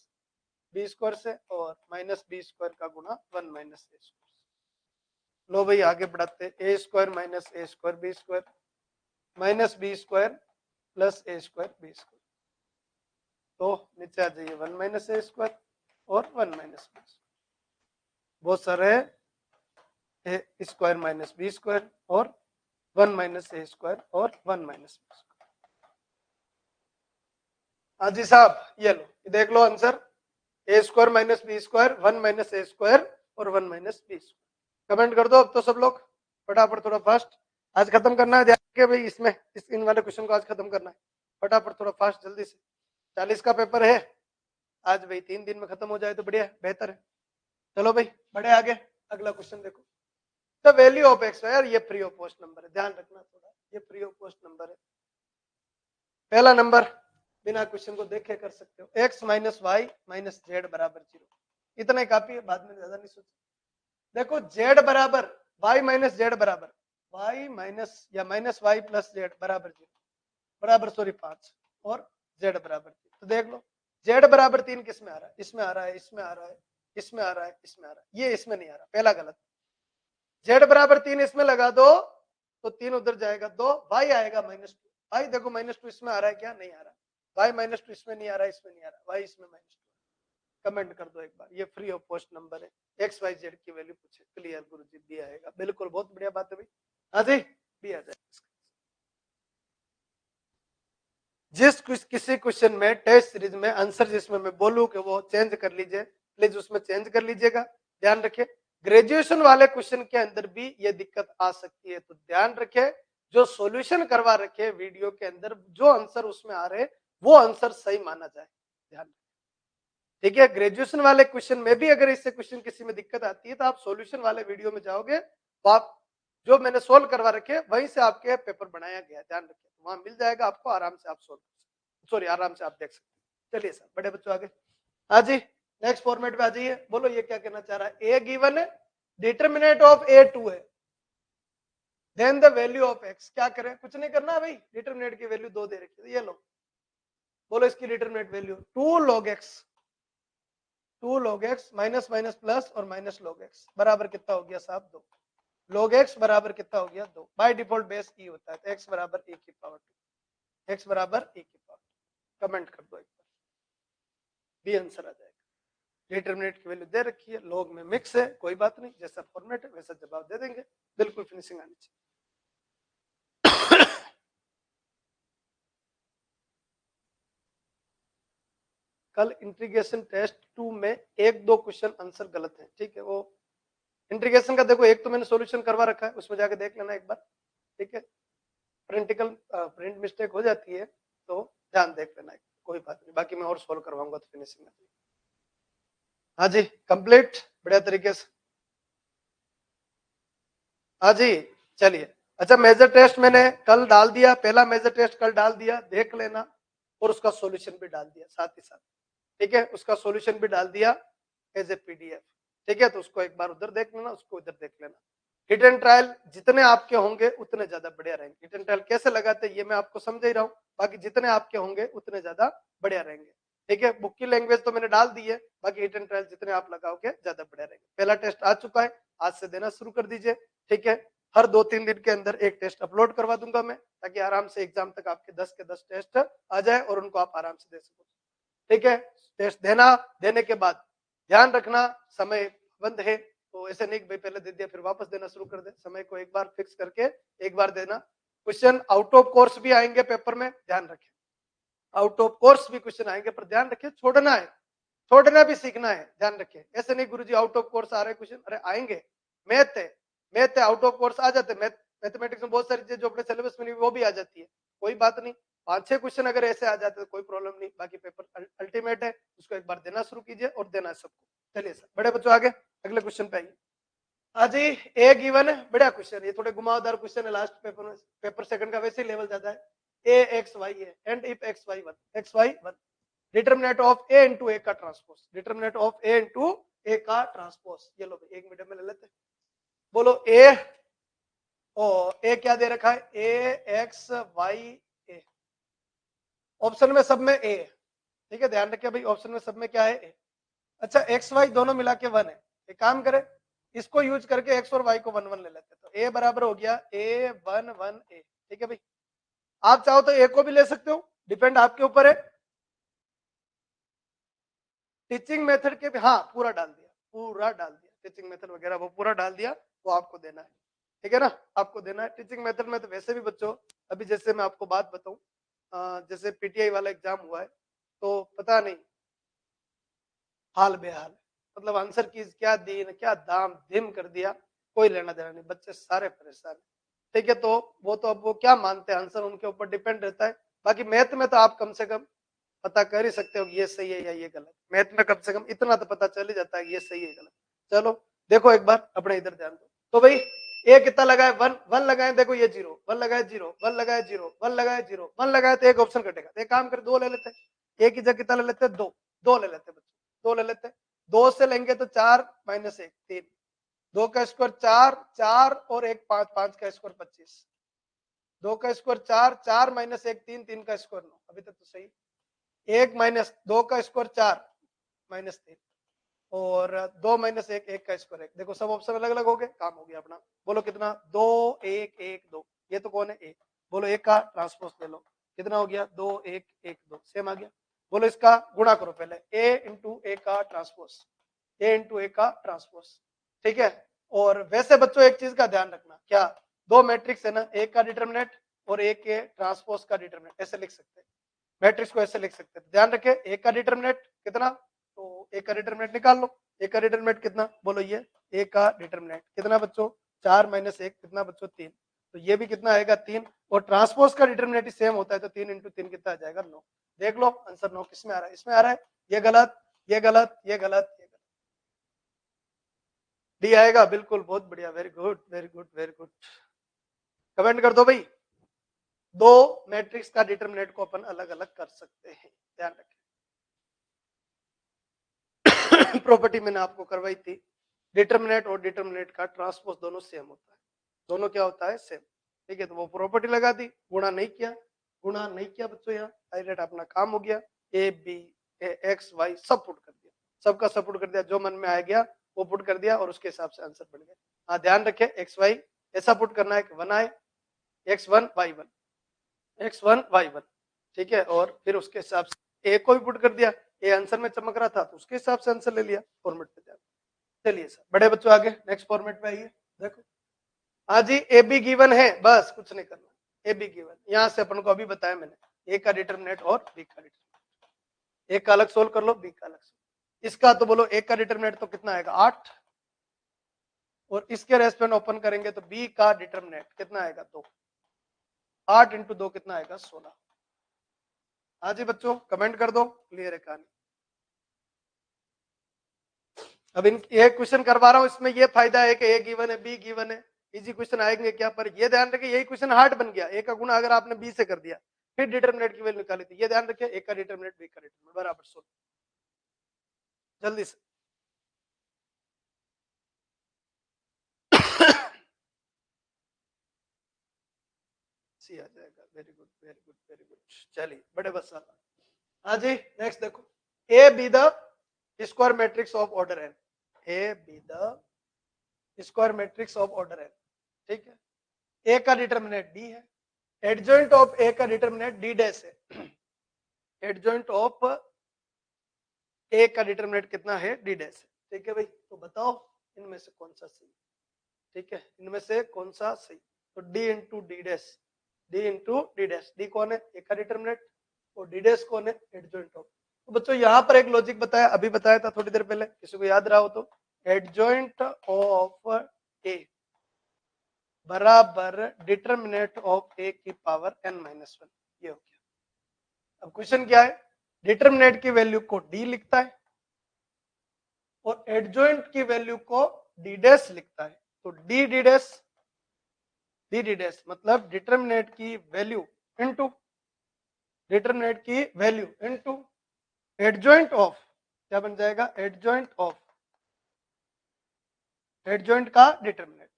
बी स्क्वायर से, और माइनस बी स्क्वायर का गुणा 1 माइनस ए स्क्वायर। लो भाई आगे बढ़ाते, A square minus A square B square minus B square plus A square B square, तो नीचे आ जाइए 1 माइनस ए स्क्वायर और 1 माइनस बी स्क्वायर, बहुत सारे ए स्क्वायर माइनस बी स्क्वायर और 1 माइनस ए स्क्वायर और 1 माइनस बी स्क्वायर। हाँ जी साहब, ये लो देख लो answer, A square minus B square 1 minus A square और 1 माइनस बी स्क्वायर। कमेंट कर दो अब तो सब लोग, फटाफट थोड़ा फास्ट, आज खत्म करना है, ध्यान रखिए भाई, इसमें इन वाले क्वेश्चन को आज खत्म करना है, फटाफट थोड़ा फास्ट जल्दी से, 40 का पेपर है आज भाई, 3 दिन में खत्म हो जाए तो बढ़िया बेहतर है। चलो भाई बढ़े आगे, अगला क्वेश्चन देखो, द वैल्यू ऑफ एक्स, यार ये फ्री ऑफ कॉस्ट नंबर है, ध्यान रखना थोड़ा, ये फ्री ऑफ कॉस्ट नंबर है। पहला नंबर बिना क्वेश्चन को देखे कर सकते हो, x minus y minus z बराबर 0, इतना ही काफी है, बाद में ज्यादा नहीं सोचो। देखो जेड बराबर वाई माइनस जेड बराबर वाई माइनस या माइनस वाई प्लस जेड बराबर 0 बराबर सॉरी 5 और जेड बराबर 3, तो देख लो जेड बराबर 3 किस में आ रहा है, इसमें आ रहा है, इसमें आ रहा है, इसमें आ रहा है, इसमें आ रहा है, ये इसमें नहीं आ रहा, पहला गलत। जेड बराबर 3 इसमें लगा दो तो 3 उधर जाएगा, 2 वाई आएगा -2, वाई देखो -2 इसमें आ रहा है क्या, नहीं आ रहा, वाई -2 इसमें नहीं आ रहा, इसमें नहीं आ रहा, वाई इसमें -2। कमेंट कर दो एक बार, ये फ्री ऑफ कॉस्ट नंबर है, एक्स वाई जेड की वैल्यू पूछे, क्लियर गुरुजी, बी आएगा, बिल्कुल बहुत बढ़िया बात है भाई, हाँ जी बी आ जाएगा। जिस किसी क्वेश्चन में टेस्ट सीरीज में आंसर जिसमें मैं बोलूं कि वो चेंज कर लीजिए, प्लीज उसमें चेंज कर लीजिएगा, ध्यान रखिए। ग्रेजुएशन वाले क्वेश्चन के अंदर भी ये दिक्कत आ सकती है, तो ध्यान रखे, जो सॉल्यूशन करवा रखे वीडियो के अंदर जो आंसर उसमें आ रहे वो आंसर सही माना जाए, ध्यान, ठीक है। ग्रेजुएशन वाले क्वेश्चन में भी अगर इससे क्वेश्चन किसी में दिक्कत आती है तो आप सॉल्यूशन वाले वीडियो में जाओगे, तो आप जो मैंने सोल्व करवा रखे वहीं से आपके पेपर बनाया गया, ध्यान रखिए, वहां मिल जाएगा आपको, आराम से आप सोल्व, सॉरी आराम से आप देख सकते हैं। चलिए सर बड़े बच्चों आगे, हाँ जी नेक्स्ट फॉर्मेट पे आ जाइए, बोलो ये क्या कहना चाह रहा है, ए गिवन है, डिटरमिनेंट ऑफ ए 2 है, then the value of x, क्या करें, कुछ नहीं करना भाई, डिटरमिनेंट की वैल्यू 2 दे रखी है, ये लो, बोलो इसकी determinant value 2 log x, 2 log x minus minus plus और माइनस log x बराबर कितना हो गया साहब 2, log x बराबर कितना हो गया 2, बाय डिफॉल्ट बेस e होता है, तो x बराबर e की पावर 2, x बराबर e की पावर, कमेंट कर दो एक बार, बी आंसर आ जाएगा। डिटरमिनेंट की वैल्यू दे रखी है, लॉग में मिक्स है, कोई बात नहीं, जैसा फॉर्मेट है वैसा जवाब दे देंगे, बिल्कुल फिनिशिंग आनी चाहिए। कल इंटीग्रेशन टेस्ट 2 में 1-2 क्वेश्चन आंसर गलत है, ठीक है, वो इंटीग्रेशन का देखो एक तो मैंने सॉल्यूशन करवा रखा है, उसमें जाके देख लेना एक बार, ठीक है, प्रिंट मिस्टेक हो जाती है तो ध्यान देख लेना, कोई बात नहीं, बाकी मैं और सोल्व करवाऊंगा तो फिनिशिंग। हाँ जी कंप्लीट बढ़िया तरीके से, हाँ जी चलिए, अच्छा मेजर टेस्ट मैंने कल डाल दिया, पहला मेजर टेस्ट कल डाल दिया, देख लेना, और उसका सॉल्यूशन भी डाल दिया साथ ही साथ, ठीक है, उसका सॉल्यूशन भी डाल दिया एज ए पीडीएफ, ठीक है, तो उसको एक बार उधर देख लेना, उसको इधर देख लेना। हिट एंड ट्रायल जितने आपके होंगे उतने ज्यादा बढ़िया रहेंगे, हिट एंड ट्रायल कैसे लगाते हैं ये मैं आपको समझ ही रहा हूँ, बाकी जितने आपके होंगे उतने ज्यादा बढ़िया रहेंगे, ठीक है, बुक की लैंग्वेज तो मैंने डाल दी है, बाकी हिट एंड ट्रायल जितने आप लगाओगे ज्यादा बढ़िया रहेंगे। पहला टेस्ट आ चुका है, आज से देना शुरू कर दीजिए, ठीक है, हर 2-3 दिन के अंदर एक टेस्ट अपलोड करवा दूंगा मैं, ताकि आराम से एग्जाम तक आपके 10 के 10 टेस्ट आ जाए और उनको आप आराम से दे सको, ठीक है। टेस्ट देने के बाद ध्यान रखना समय बंद है, तो ऐसे नहीं भाई पहले दे दिया फिर वापस देना शुरू कर दे, समय को एक बार फिक्स करके एक बार देना, क्वेश्चन आउट ऑफ कोर्स भी आएंगे पेपर में, ध्यान रखें, आउट ऑफ कोर्स भी क्वेश्चन आएंगे, पर ध्यान रखें छोड़ना है, छोड़ना भी सीखना है, ध्यान रखें। ऐसे नहीं गुरुजी आउट ऑफ कोर्स आ रहे क्वेश्चन, अरे आएंगे, मैथ है, मैथ है, आउट ऑफ कोर्स आ जाते, मैथमेटिक्स में बहुत सारी चीजें जो अपने सिलेबस में नहीं वो भी आ जाती है, कोई बात नहीं। 5-6 क्वेश्चन अगर ऐसे आ जाते तो कोई प्रॉब्लम नहीं, बाकी पेपर अल्टीमेट है, उसको एक बार देना शुरू कीजिए और देना है सबको। चलिए सर, बड़े बच्चों आगे अगले क्वेश्चन पे आइए। हाँ जी, ए गिवन है, बड़ा क्वेश्चन, ये थोड़े घुमावदार क्वेश्चन है, लास्ट पेपर में, पेपर सेकंड का वैसे ही लेवल ज्यादा है। ए एक्स वाई है and if X Y one determinant of A into A का transpose, determinant of A into A का ट्रांसपोज, ये लो भाई एक मीडियम में ले लेते हैं। बोलो ए, और ए क्या दे रखा है, A X Y A, option में सब में ए है, ठीक है, ध्यान रखिए भाई, ऑप्शन में सब में क्या है, ए। अच्छा एक्स वाई दोनों मिला के 1 है, एक काम करें, इसको यूज करके एक्स और वाई को 1 1 ले लेते हैं, तो ए बराबर हो गया ए 1 1 ए, ठीक है भाई। आप चाहो तो ए को भी ले सकते हो, डिपेंड आपके ऊपर है। टीचिंग मेथड के भी, हाँ पूरा डाल दिया, पूरा डाल दिया, टीचिंग मेथड वगैरह वो पूरा डाल दिया, वो आपको देना है, ठीक है ना, आपको देना है। टीचिंग मेथड में तो वैसे भी बच्चों, अभी जैसे मैं आपको बात बताऊं, जैसे पीटीआई वाला एग्जाम हुआ है, तो पता नहीं हाल बेहाल, मतलब आंसर की क्या दिन क्या दाम धिम कर दिया, कोई लेना देना नहीं, बच्चे सारे परेशान, ठीक है। तो वो तो अब वो क्या मानते हैं आंसर उनके ऊपर डिपेंड रहता है। बाकी मैथ में तो आप कम से कम पता कर ही सकते हो ये सही है या ये गलत, मैथ में कम से कम इतना तो पता चल ही जाता है ये सही है गलत। चलो देखो एक बार अपने इधर ध्यान दो, तो भाई ए कितना लगाए, 1 1 लगाए, देखो ये 0 1 लगाए, 0 1 लगाए, 0 1 लगाए, 0 1 लगाए, तो एक ऑप्शन कटेगा, तो एक काम कर 2 ले लेते हैं, एक की जगह कितना ले लेते हैं, 2 2 ले लेते हैं बच्चों, 2 ले लेते हैं, 2 से लेंगे तो 4 माइनस 1 3, 2 का स्क्वायर 4 4 और 1 5 5 का स्क्वायर 25, 2 का स्क्वायर 4 4 माइनस 1 3 3 का स्क्वायर 9, अभी तक तो सही। 1 माइनस 2 का स्क्वायर 4 माइनस 3 और 2 माइनस 1 1 का स्क्वायर 1, देखो सब ऑप्शन अलग अलग हो गए, काम हो गया अपना। बोलो कितना, 2 1 1 2, ये तो कौन है, ए, बोलो एक का ट्रांसपोज ले लो, कितना हो गया, 2 1 1 2, सेम आ गया। बोलो इसका गुणा करो पहले, ए इंटू ए का ट्रांसपोज, ए इंटू ए का ट्रांसपोज, ठीक है। और वैसे बच्चों एक चीज का ध्यान रखना, क्या दो मैट्रिक्स है ना, एक का डिटरमिनेंट और एक के ट्रांसपोज का डिटरमिनेंट, ऐसे लिख सकते हैं, मैट्रिक्स को ऐसे लिख सकते हैं, ध्यान रखें, एक का डिटरमिनेंट कितना, तो एक का डिटरमिनेंट निकाल लो, एक का डिटरमिनेंट कितना, बोलो ये एक का डिटरमिनेंट कितना बच्चों, 4 माइनस 1 कितना बच्चों 3, तो ये भी कितना आएगा 3, और ट्रांसपोज का डिटरमिनेंट सेम होता है, तो 3 इंटू 3 कितना आ जाएगा 9, देख लो आंसर 9 किस में आ रहा है, इसमें आ रहा है, ये गलत ये गलत ये गलत ये गलत, डी आएगा बिल्कुल, बहुत बढ़िया, very good very good very good, comment कर दो भाई। दो मैट्रिक्स का डिटरमिनेंट को अपन अलग अलग कर सकते हैं, ध्यान रखें। प्रॉपर्टी मैंने आपको करवाई थी, डिटरमिनेंट और डिटरमिनेंट का ट्रांसपोज दोनों सेम होता है, दोनों क्या होता है सेम, ठीक है। तो वो प्रॉपर्टी लगा दी, गुणा नहीं किया, गुणा नहीं किया बच्चों, यहाँ डायरेक्ट अपना काम हो गया, ए बी एक्स वाई सब पुट कर दिया, सबका सब पुट कर दिया, जो मन में आ गया वो पुट कर दिया और उसके हिसाब से आंसर बन गया। हाँ ध्यान रखें, एक्स वाई ऐसा पुट करना है कि 1 आए, x1 y1 x1 y1, ठीक है, और फिर उसके हिसाब से ए को भी पुट कर दिया, ए आंसर में चमक रहा था तो उसके हिसाब से आंसर ले लिया, फॉर्मेट पे जाए। चलिए सर बड़े बच्चों आगे नेक्स्ट फॉर्मेट पे आइए, देखो हाँ जी, ए बी गिवन है, बस कुछ नहीं करना, ए बी गिवन, यहां से अपन को अभी बताया मैंने, ए का डिटरमिनेंट और बी का डिटरमिनेंट, ए का अलग सोल्व कर लो, बी का अलग सोल्व, इसका तो बोलो ए का डिटरमिनेंट तो कितना आएगा 8, और इसके रेस्पेक्ट ओपन करेंगे तो बी का डिटरमिनेंट कितना आएगा 2, 8 इंटू 2 कितना आएगा 16। हाँ जी बच्चों कमेंट कर दो, क्लियर है कहानी। अब इन ये क्वेश्चन करवा रहा हूं, इसमें ये फायदा है कि ए गिवन है बी गिवन है, इजी क्वेश्चन आएंगे क्या, पर ये ध्यान रखिए यही क्वेश्चन हार्ड बन गया, ए का गुणा अगर आपने बी से कर दिया फिर डिटरमिनेंट की वैल्यू निकाली थी, ये ध्यान रखिए, ए का डिटरमिनेंट बी का डिटरमिनेंट बराबर 16, जल्दी से सी आ जाएगा, very good very good very good. चलिए बड़े बस हाँ जी नेक्स्ट देखो, a B the square matrix of order n, a B the square matrix of order n, ठीक है, ए का डिटरमिनेंट डी है, एडजॉइंट ऑफ ए का डिटरमिनेंट डी डैश है, एडजॉइंट ऑफ ए का डिटरमिनेंट कितना है डी डैश है, ठीक है भाई। तो बताओ इनमें से कौन सा सही, ठीक है, इनमें से कौन सा सही, तो D into D dash D into D dash. D कौन है, ए का डिटर्मिनेंट, और डी डैश कौन है, एडजॉइंट ऑफ। तो बच्चों यहाँ पर एक लॉजिक बताया, अभी बताया था थोड़ी देर पहले, किसी को याद रहा हो तो, एडजॉइंट ऑफ ए बराबर डिटर्मिनेंट ऑफ ए की पावर n माइनस 1, ये हो गया। अब क्वेश्चन क्या है, डिटर्मिनेंट की वैल्यू को डी लिखता है और एडजॉइंट की वैल्यू को डी डैश लिखता है, तो D D dash, D D dash मतलब डिटर्मिनेंट की वैल्यू इनटू डिटर्मिनेंट की वैल्यू इनटू एडजॉइंट ऑफ, क्या बन जाएगा, एडजॉइंट ऑफ एडजॉइंट का डिटर्मिनेंट।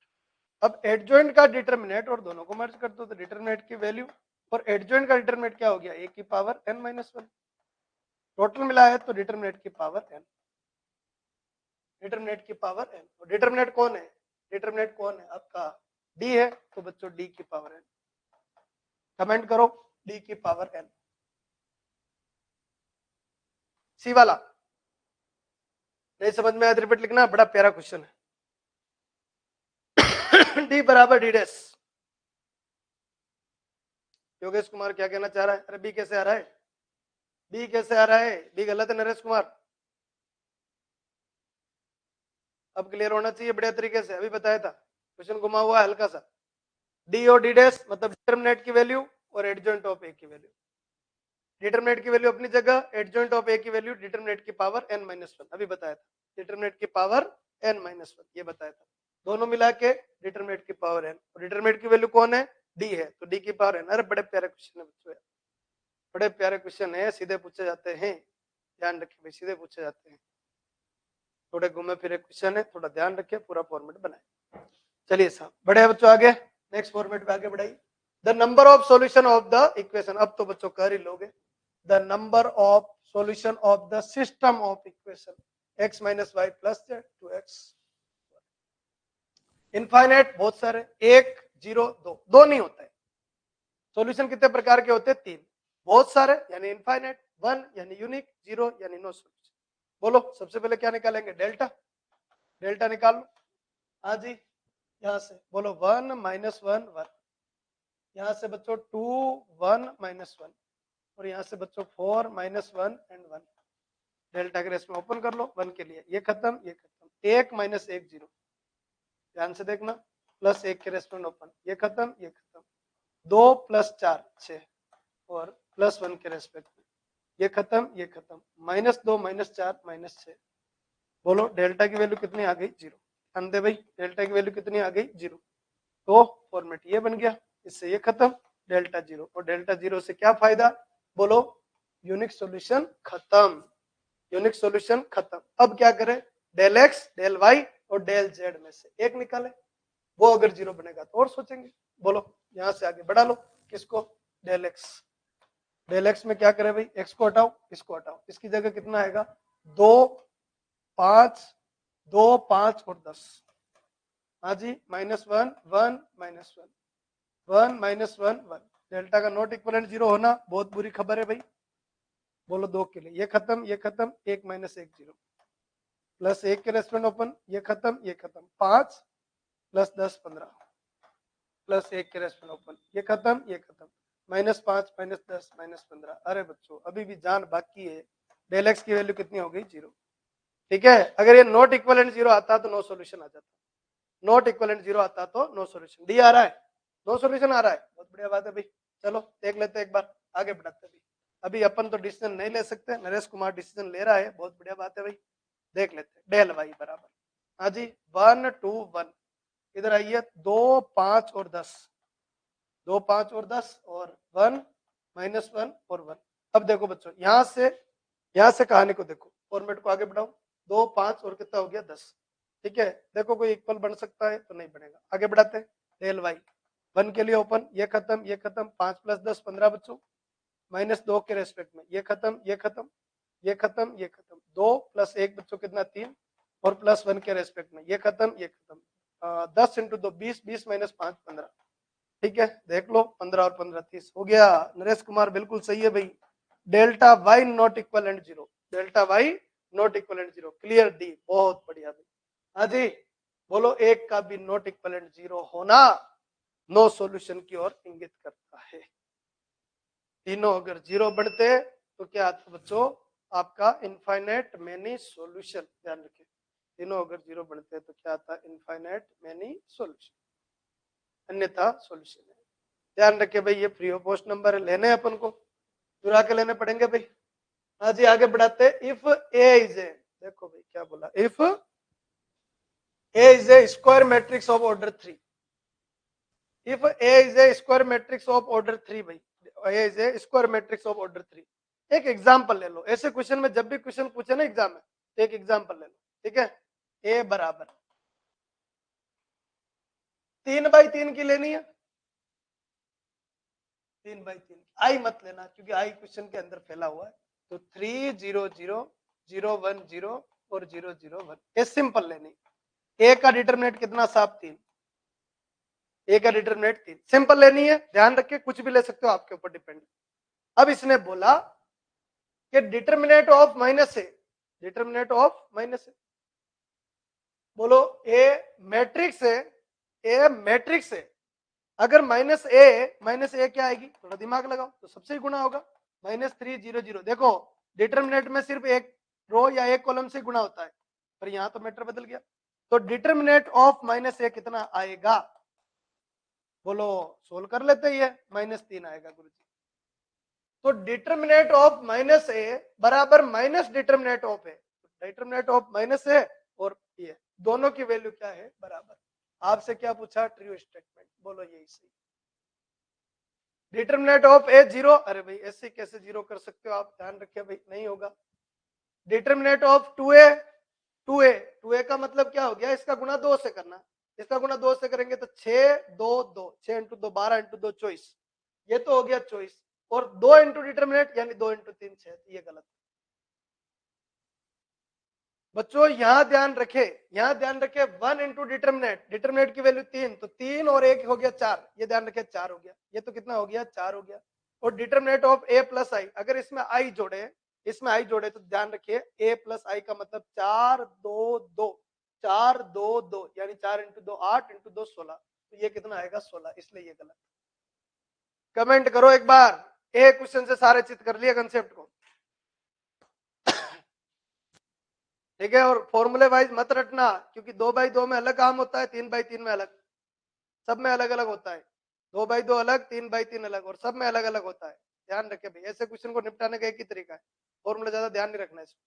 अब एडजॉइंट का डिटर्मिनेंट और दोनों को मर्ज कर दो तो डिटर्मिनेंट की वैल्यू और एडजॉइंट का डिटर्मिनेंट क्या हो गया, ए की पावर n माइनस 1, टोटल मिला है तो डिटर्मिनेंट की पावर n, डिटर्मिनेंट की पावर n। और डिटर्मिनेंट कौन है, डिटर्मिनेंट कौन है आपका, d है, तो बच्चों d की पावर n, कमेंट करो d की पावर n। सी वाला नहीं समझ में आया तो रिपीट लिखना, बड़ा प्यारा क्वेश्चन है। डी बराबर डी डैश। योगेश कुमार क्या कहना चाह रहा है, अरे बी कैसे आ रहा है, बी कैसे आ रहा है, बी गलत है नरेश कुमार, अब क्लियर होना चाहिए बढ़िया तरीके से, अभी बताया था क्वेश्चन घुमा हुआ हल्का सा। डी और डी डैश मतलब डिटर्मिनेंट की वैल्यू और एडजॉइंट ऑफ ए की वैल्यू, डिटर्मिनेंट की वैल्यू अपनी जगह, एडजॉइंट ऑफ ए की वैल्यू डिटर्मिनेंट की पावर n माइनस 1, अभी बताया था, डिटर्मिनेंट की पावर n माइनस 1 ये बताया था, दोनों मिला के डिटर्मिनेंट की पावर n, और डिटर्मिनेंट की वैल्यू कौन है, d है, तो d की पावर n। अरे बड़े प्यारे क्वेश्चन है बच्चों, बड़े प्यारे क्वेश्चन है, सीधे पूछे जाते हैं, ध्यान रखिए भाई, सीधे पूछे जाते हैं, थोड़े घूमे फिरे क्वेश्चन है, थोड़ा ध्यान रखिए, पूरा फॉर्मेट बनाए। चलिए साहब बढ़े बच्चों आगे, नेक्स्ट फॉर्मेट पे आगे बढ़ाइए। The number of solution of the equation, अब तो बच्चों कर ही लोगे, the number of solution of the system of equation x minus y plus z two x, infinite बहुत सारे, 1 0 2, दो नहीं होता है। सॉल्यूशन कितने प्रकार के होते हैं, 3, बहुत सारे यानी इनफाइनाइट, 1 यानी यूनिक, 0 यानी नो सॉल्यूशन। बोलो सबसे पहले क्या निकालेंगे, डेल्टा, डेल्टा निकाल लो, हाँ जी यहां से बोलो 1 माइनस 1 1, यहां से बच्चों 2 1 माइनस 1, और यहां से बच्चों 4 माइनस 1 एंड 1, डेल्टा के रेस्ट में ओपन कर लो 1 के लिए, ये खत्म ये खत्म, 1 माइनस 1 0, ध्यान से देखना, प्लस 1 के रेस्ट में ओपन, ये खत्म ये खत्म, 2 प्लस 4 6, और प्लस 1 के रेस्पेक्ट में ये खत्म ये खत्म, माइनस 2 माइनस 4 माइनस 6, बोलो डेल्टा की वैल्यू कितनी आ गई, 0। अंदे भाई डेल्टा की वैल्यू कितनी आ गई, 0, तो फॉर्मेट ये बन गया, इससे ये खत्म, डेल्टा 0, और डेल्टा 0 से क्या फायदा, बोलो यूनिक सॉल्यूशन खत्म, यूनिक सॉल्यूशन खत्म। अब क्या करें, डेल एक्स डेल वाई और डेल जेड में से एक निकाले, वो अगर 0 बनेगा तो और सोचेंगे। बोलो यहां से आगे बढ़ा लो, किसको, डेल एक्स, डेल एक्स में क्या करें भाई, एक्स को हटाओ इसको हटाओ, इसकी जगह कितना आएगा, 2 5 2 5 और 10, हाँ जी माइनस 1 1 माइनस 1 1 माइनस 1 1, डेल्टा का नॉट इक्वलेंट 0 होना बहुत बुरी खबर है भाई, बोलो 2 के लिए, ये खत्म ये खत्म, 1 माइनस 1 0, प्लस 1 के रेस्टोरेंट ओपन, ये खत्म ये खत्म, 5 प्लस 10 15, प्लस 1 के रेस्टोरेंट ओपन, ये खत्म ये खत्म, माइनस 5 माइनस 10 माइनस 15। अरे बच्चों अभी भी जान बाकी है, डेल एक्स की वैल्यू कितनी हो गई, 0, ठीक है। अगर ये नॉट इक्वलेंट 0 आता तो नो सॉल्यूशन आ जाता, नॉट इक्वलेंट 0 आता तो नो सॉल्यूशन, डी आ रहा है, नो सॉल्यूशन आ रहा है, बहुत बढ़िया बात है भाई, चलो देख लेते हैं एक बार, आगे बढ़ाते हैं। अभी अपन तो डिसीजन नहीं ले सकते, नरेश कुमार डिसीजन ले रहा है, बहुत बढ़िया बात है भाई, देख लेते हैं, डेल वाई बराबर, हाँ जी 1 2 1, इधर आइए 2 5 और 10, 2 5 और 10 और 1 माइनस 1 और 1। अब देखो बच्चों यहां से कहानी को देखो, फॉर्मेट को आगे बढ़ाओ, 2 5 और कितना हो गया 10, ठीक है। देखो कोई इक्वल बन सकता है तो नहीं बनेगा, आगे बढ़ाते हैं, डेल वाई 1 के लिए ओपन, ये खत्म 5 प्लस 10 15 बच्चों, माइनस 2 के रेस्पेक्ट में, ये खत्म ये खत्म ये खत्म ये खत्म, 2 प्लस 1 बच्चों कितना 3, और प्लस 1 के रेस्पेक्ट में, ये खत्म 10 इंटू 2 20 20 माइनस 5 15, ठीक है देख लो 15 और 15 30 हो गया। नरेश कुमार बिल्कुल सही है भाई, delta y not equal and 0, delta y not equal and 0, clear d, बहुत बढ़िया भाई, हाँ जी बोलो एक का भी नॉट इक्वल एंड 0 होना नो सॉल्यूशन की ओर इंगित करता है। तीनों अगर जीरो बनते तो क्या आता बच्चों, आपका इनफाइनाइट मेनी सॉल्यूशन। ध्यान रखिए, तीनों अगर जीरो बनते तो क्या आता, इनफाइनाइट मेनी सॉल्यूशन, अन्यथा सॉल्यूशन है। ध्यान रखिए भाई, ये फ्री ऑफ कॉस्ट नंबर लेने अपन को, चुरा के लेने पड़ेंगे भाई। हाँ जी, आगे बढ़ाते। इफ ए इज ए, देखो भाई क्या बोला, if A is a square matrix of order 3, if A is a square matrix of order 3 भाई, A is a square matrix of order 3। एक एग्जांपल ले लो, ऐसे क्वेश्चन में जब भी क्वेश्चन पूछे ना एग्जाम में, तो एक एग्जांपल ले लो, ठीक है। ए बराबर 3/3 की लेनी है, 3/3 आई मत लेना, क्योंकि आई क्वेश्चन के अंदर फैला हुआ है। तो 3 0 0 0 1 0 और 0 0 1, ये सिंपल लेनी। ए का डिटरमिनेंट कितना साहब, 3। ए का डिटरमिनेंट 3, सिंपल लेनी है। ध्यान रखिए, कुछ भी ले सकते हो, आपके ऊपर डिपेंड। अब इसने बोला कि determinant of minus A, determinant of minus A, बोलो ए मैट्रिक्स है, ए मैट्रिक्स है, अगर माइनस ए क्या आएगी, थोड़ा दिमाग लगाओ, तो सबसे ही गुणा होगा। -3 0 0, देखो डिटरमिनेंट में सिर्फ एक रो या एक कॉलम से गुणा होता है, पर यहां तो मैटर बदल गया। तो डिटरमिनेंट ऑफ -a कितना आएगा, बोलो सोल्व कर लेते ही है, -3 आएगा गुरु जी। तो डिटरमिनेंट ऑफ -a बराबर minus determinant of A, determinant of -a और ये दोनों की वैल्यू क्या है, बराबर। आपसे क्या पूछा, ट्रू स्टेटमेंट, बोलो यही सही। डिटरमिनेंट ऑफ ए 0, अरे भाई ऐसे कैसे 0 कर सकते हो आप, ध्यान रखिए भाई, नहीं होगा। डिटरमिनेंट ऑफ 2a का मतलब क्या हो गया, इसका गुणा 2 से करना, इसका गुणा 2 से करेंगे तो 6 2 2, 6 × 2 12 × 2 24, ये तो हो गया 24, और 2 इंटू डिटरमिनेंट यानी 2 × 3 6, ये गलत। बच्चों यहाँ ध्यान रखे, यहाँ ध्यान रखे, 1 इंटू डिटरमिनेंट, डिटरमिनेंट की वैल्यू 3, तो 3 और 1 हो गया 4, ये ध्यान रखे 4 हो गया, ये तो कितना हो गया, 4 हो गया। और डिटरमिनेंट ऑफ a प्लस आई, अगर इसमें आई जोड़े, इसमें आई जोड़े, तो ध्यान रखिए a प्लस आई का मतलब 4 2 2, 4 2 2 यानी 4 × 2 8 × 2 16, तो ये कितना आएगा 16, इसलिए ये गलत। कमेंट करो एक बार, ए क्वेश्चन से सारे चित कर लिया कंसेप्ट को, ठीक है। और फॉर्मूले वाइज मत रटना, क्योंकि 2/2 में अलग काम होता है, 3/3 में अलग, सब में अलग अलग होता है। 2/2 अलग, 3/3 अलग, और सब में अलग अलग होता है। ध्यान रखे भाई, ऐसे क्वेश्चन को निपटाने का एक ही तरीका है, फॉर्मूला ज्यादा ध्यान नहीं रखना है इसमें।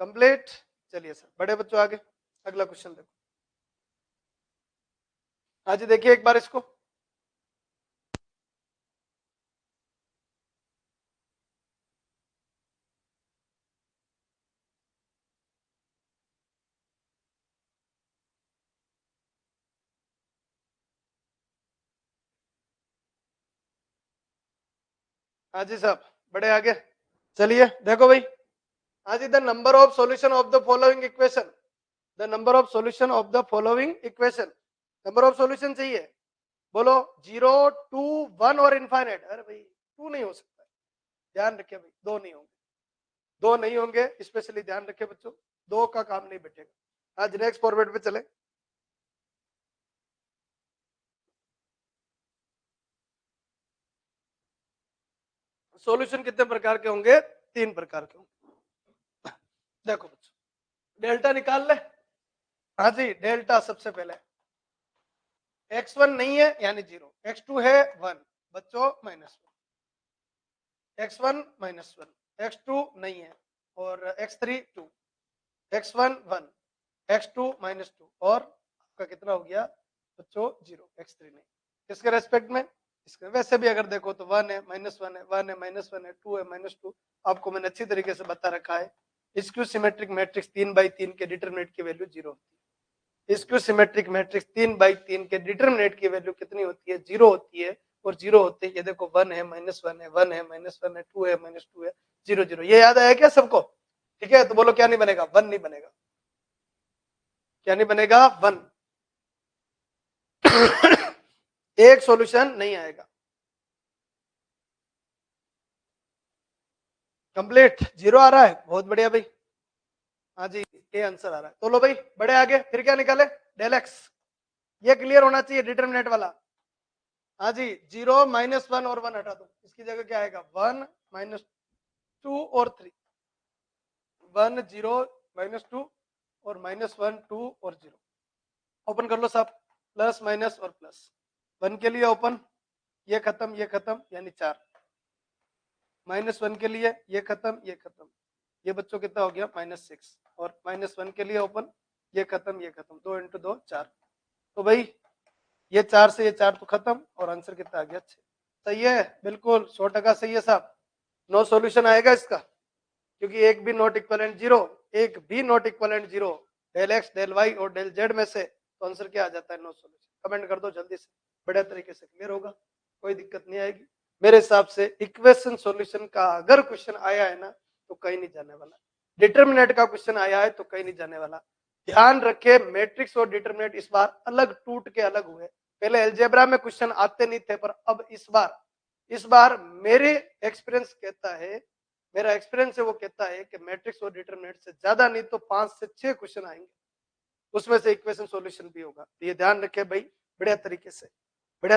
कंप्लीट, चलिए सर, बड़े बच्चों आगे अगला क्वेश्चन देखो। हाँ जी, देखिए एक बार इसको, हाँ जी साहब, बड़े आगे, चलिए देखो भाई। हाँ जी, the number of solution of the following equation, the number of solution of the following equation, number of solution चाहिए, बोलो 0 2 1 और इनफाइनाइट। अरे भाई 2 नहीं हो सकता, ध्यान रखिए भाई, 2 नहीं होंगे, 2 नहीं होंगे, स्पेशली ध्यान रखिए बच्चों, 2 का काम नहीं बैठेगा। आज नेक्स्ट फॉरवर्ड पे चले। सॉल्यूशन कितने प्रकार के होंगे, 3 प्रकार के होंगे। देखो बच्चों, डेल्टा निकाल ले। हाँ जी, डेल्टा सबसे पहले x1 नहीं है यानी 0, x2 है 1, बच्चों -1, x1 -1, x2 नहीं है, और x3 2, x1 1, x2 -2, और आपका कितना हो गया बच्चों 0, x3 नहीं। किसके रेस्पेक्ट में, इसके वैसे भी अगर देखो तो 1 है -1 है, 1 है -1 है, 2 है -2, आपको मैंने अच्छी तरीके से बता रखा है। स्क्यू सिमेट्रिक मैट्रिक्स 3/3 के डिटरमिनेंट की वैल्यू 0 होती है। स्क्यू सिमेट्रिक मैट्रिक्स 3/3 के डिटरमिनेंट की वैल्यू कितनी होती है, 0 होती है। और 0 होते ही ये देखो 1 है -1 है, 1 है -1 है, 2 है -2 है, 0 0, ये याद आया क्या सबको, ठीक है। तो बोलो क्या नहीं बनेगा, 1 नहीं बनेगा, क्या नहीं बनेगा, 1। एक सॉल्यूशन नहीं आएगा, कंप्लीट 0 आ रहा है, बहुत बढ़िया भाई। हाँ जी, ये आंसर आ रहा है, तो लो भाई बड़े आगे, फिर क्या निकाले, डेल एक्स, ये क्लियर होना चाहिए डिटरमिनेट वाला। हाँ जी, 0 -1 और 1 हटा दो, इसकी जगह क्या आएगा 1 -2 और 3, 1 0 -2 और -1 2 और 0। ओपन कर लो सब, प्लस माइनस और प्लस, 1 के लिए ओपन, ये खत्म यानी 4, -1 के लिए ये खत्म, ये बच्चों कितना हो गया -6, और -1 के लिए ओपन, ये खत्म 2 × 2 4। तो भाई ये 4 से ये 4 तो खत्म, और आंसर कितना आ गया 6। सही है, बिल्कुल 100% सही है साहब। नो सॉल्यूशन आएगा इसका, क्योंकि एक भी नॉट इक्वलेंट 0, एक भी not equivalent 0, del x del y और डेल z में से, तो आंसर क्या आ जाता है नो सॉल्यूशन। कमेंट कर दो जल्दी से, बढ़िया तरीके से क्लियर होगा, कोई दिक्कत नहीं आएगी। मेरे हिसाब से इक्वेशन सॉल्यूशन का अगर क्वेश्चन आया है ना तो कहीं नहीं जाने वाला, डिटरमिनेंट का क्वेश्चन आया है तो कहीं नहीं जाने वाला। ध्यान रखे, मैट्रिक्स और डिटरमिनेंट इस बार अलग टूट के अलग हुए। पहले अलजेब्रा में क्वेश्चन आते नहीं थे, पर अब इस बार मेरे एक्सपीरियंस कहता है, मेरा एक्सपीरियंस है वो कहता है कि मैट्रिक्स और डिटरमिनेंट से ज्यादा नहीं तो 5 से 6 क्वेश्चन आएंगे, उसमें से इक्वेशन सॉल्यूशन भी होगा। तो ये ध्यान रखे भाई, बढ़िया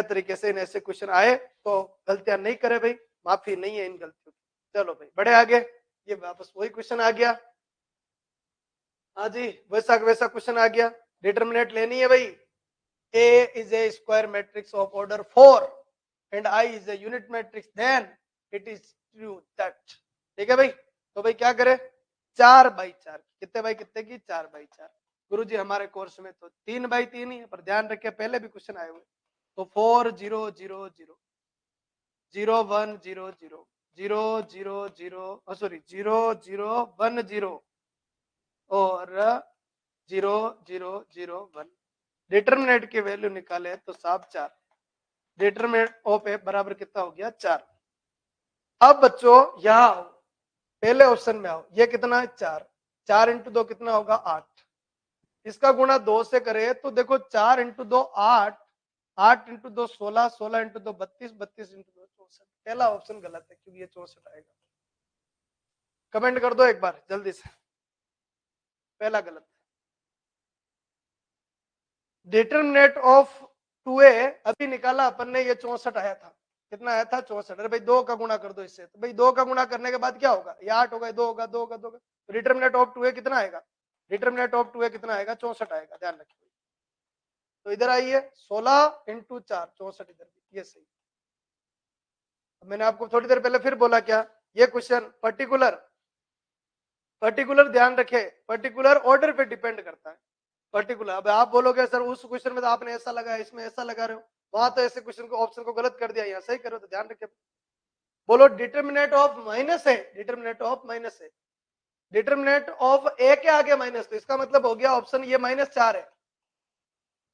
तरीके से इन ऐसे क्वेश्चन आए तो गलतियां नहीं करे भाई, माफी नहीं है इन गलतियों की। चलो भाई बढ़े आगे, ये वापस वही क्वेश्चन आ गया। हाँ जी, वैसा क्वेश्चन आ गया। डिटरमिनेंट लेनी है भाई, A is a square matrix of order 4 and I is a unit matrix, then it is true that। ठीक है भाई, तो भाई क्या करें, 4/4, कितने बाई कितने की 4/4। गुरुजी हमारे कोर्स में तो 3/3 ही है, पर ध्यान रखे पहले भी क्वेश्चन आए हुए, तो 4 0 0 0 0 1 0 0 0 0 0 सॉरी 0 0 1 0 और 0 0 0 1। डिटरमिनेंट की वैल्यू निकाले तो साहब 4, डिटरमिनेंट ऑफ ए बराबर कितना हो गया 4। अब बच्चों यहां आओ, पहले ऑप्शन में आओ, ये कितना है 4, 4 × 2 कितना होगा 8, इसका गुणा 2 से करे तो देखो 4 × 2 8, 8 × 2 16, 16 × 2 32, 32 × 2 64। पहला ऑप्शन गलत है क्योंकि ये 64 आएगा। कमेंट कर दो एक बार जल्दी से, पहला गलत है। डिटरमिनेंट ऑफ 2a अभी निकाला अपन ने, ये 64 आया था, कितना आया था 64। अरे भाई 2 का गुणा कर दो इससे, तो भाई 2 का गुणा करने के बाद क्या होगा, ये 8 होगा, 2 होगा, 2 होगा, 2 होगा, तो डिटरमिनेंट ऑफ 2a कितना आएगा, डिटरमिनेंट ऑफ 2a कितना आएगा 64 आएगा, ध्यान रखिए। तो इधर आइए 16 × 4 64, इधर ये सही। मैंने आपको थोड़ी देर पहले फिर बोला क्या, ये क्वेश्चन पर्टिकुलर ध्यान रखे, पर्टिकुलर ऑर्डर पे डिपेंड करता है। पर्टिकुलर, अब आप बोलोगे सर उस क्वेश्चन में तो आपने ऐसा लगाया, इसमें ऐसा लगा रहे हो, वहां तो ऐसे क्वेश्चन को ऑप्शन को गलत कर दिया, यहाँ सही करो, तो ध्यान रखे। बोलो डिटरमिनेंट ऑफ माइनस है, डिटरमिनेंट ऑफ माइनस है, डिटरमिनेंट ऑफ ए के आगे माइनस, तो इसका मतलब हो गया ऑप्शन ये -4 है,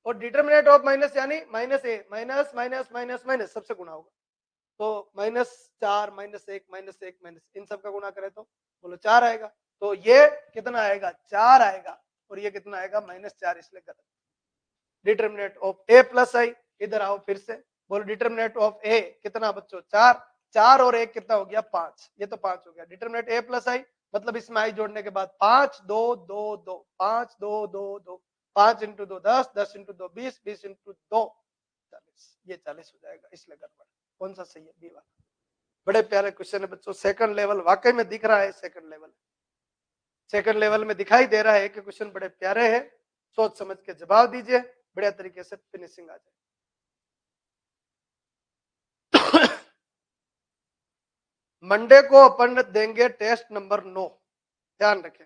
और डिटरमिनेंट ऑफ माइनस यानी -a, minus minus minus minus सबसे गुणा होगा, तो -4 -1 -1 माइनस, इन सब का गुणा करें तो बोलो 4 आएगा, तो ये कितना आएगा 4 आएगा, और ये कितना आएगा -4, इसलिए गलत। डिटरमिनेंट ऑफ a प्लस आई, इधर आओ फिर से, बोलो डिटरमिनेंट ऑफ a कितना बच्चों 4, 4 और 1 कितना हो गया 5, ये तो 5 हो गया। डिटरमिनेंट a प्लस आई मतलब इसमें आई जोड़ने के बाद 5 2 2 2 5 2 2 2 5 × 2 10, 10 × 2 20, 20 × 2 40, ये 40 हो जाएगा, इसलिए गड़बड़। कौन सा सही है, बी वाला। बड़े प्यारे क्वेश्चन है बच्चों, सेकंड लेवल वाकई में दिख रहा है, सेकंड लेवल में दिखाई दे रहा है कि क्वेश्चन बड़े प्यारे हैं, सोच समझ के जवाब दीजिए, बढ़िया तरीके से फिनिशिंग आ जाए। मंडे को अपन देंगे टेस्ट नंबर 9, ध्यान रखें।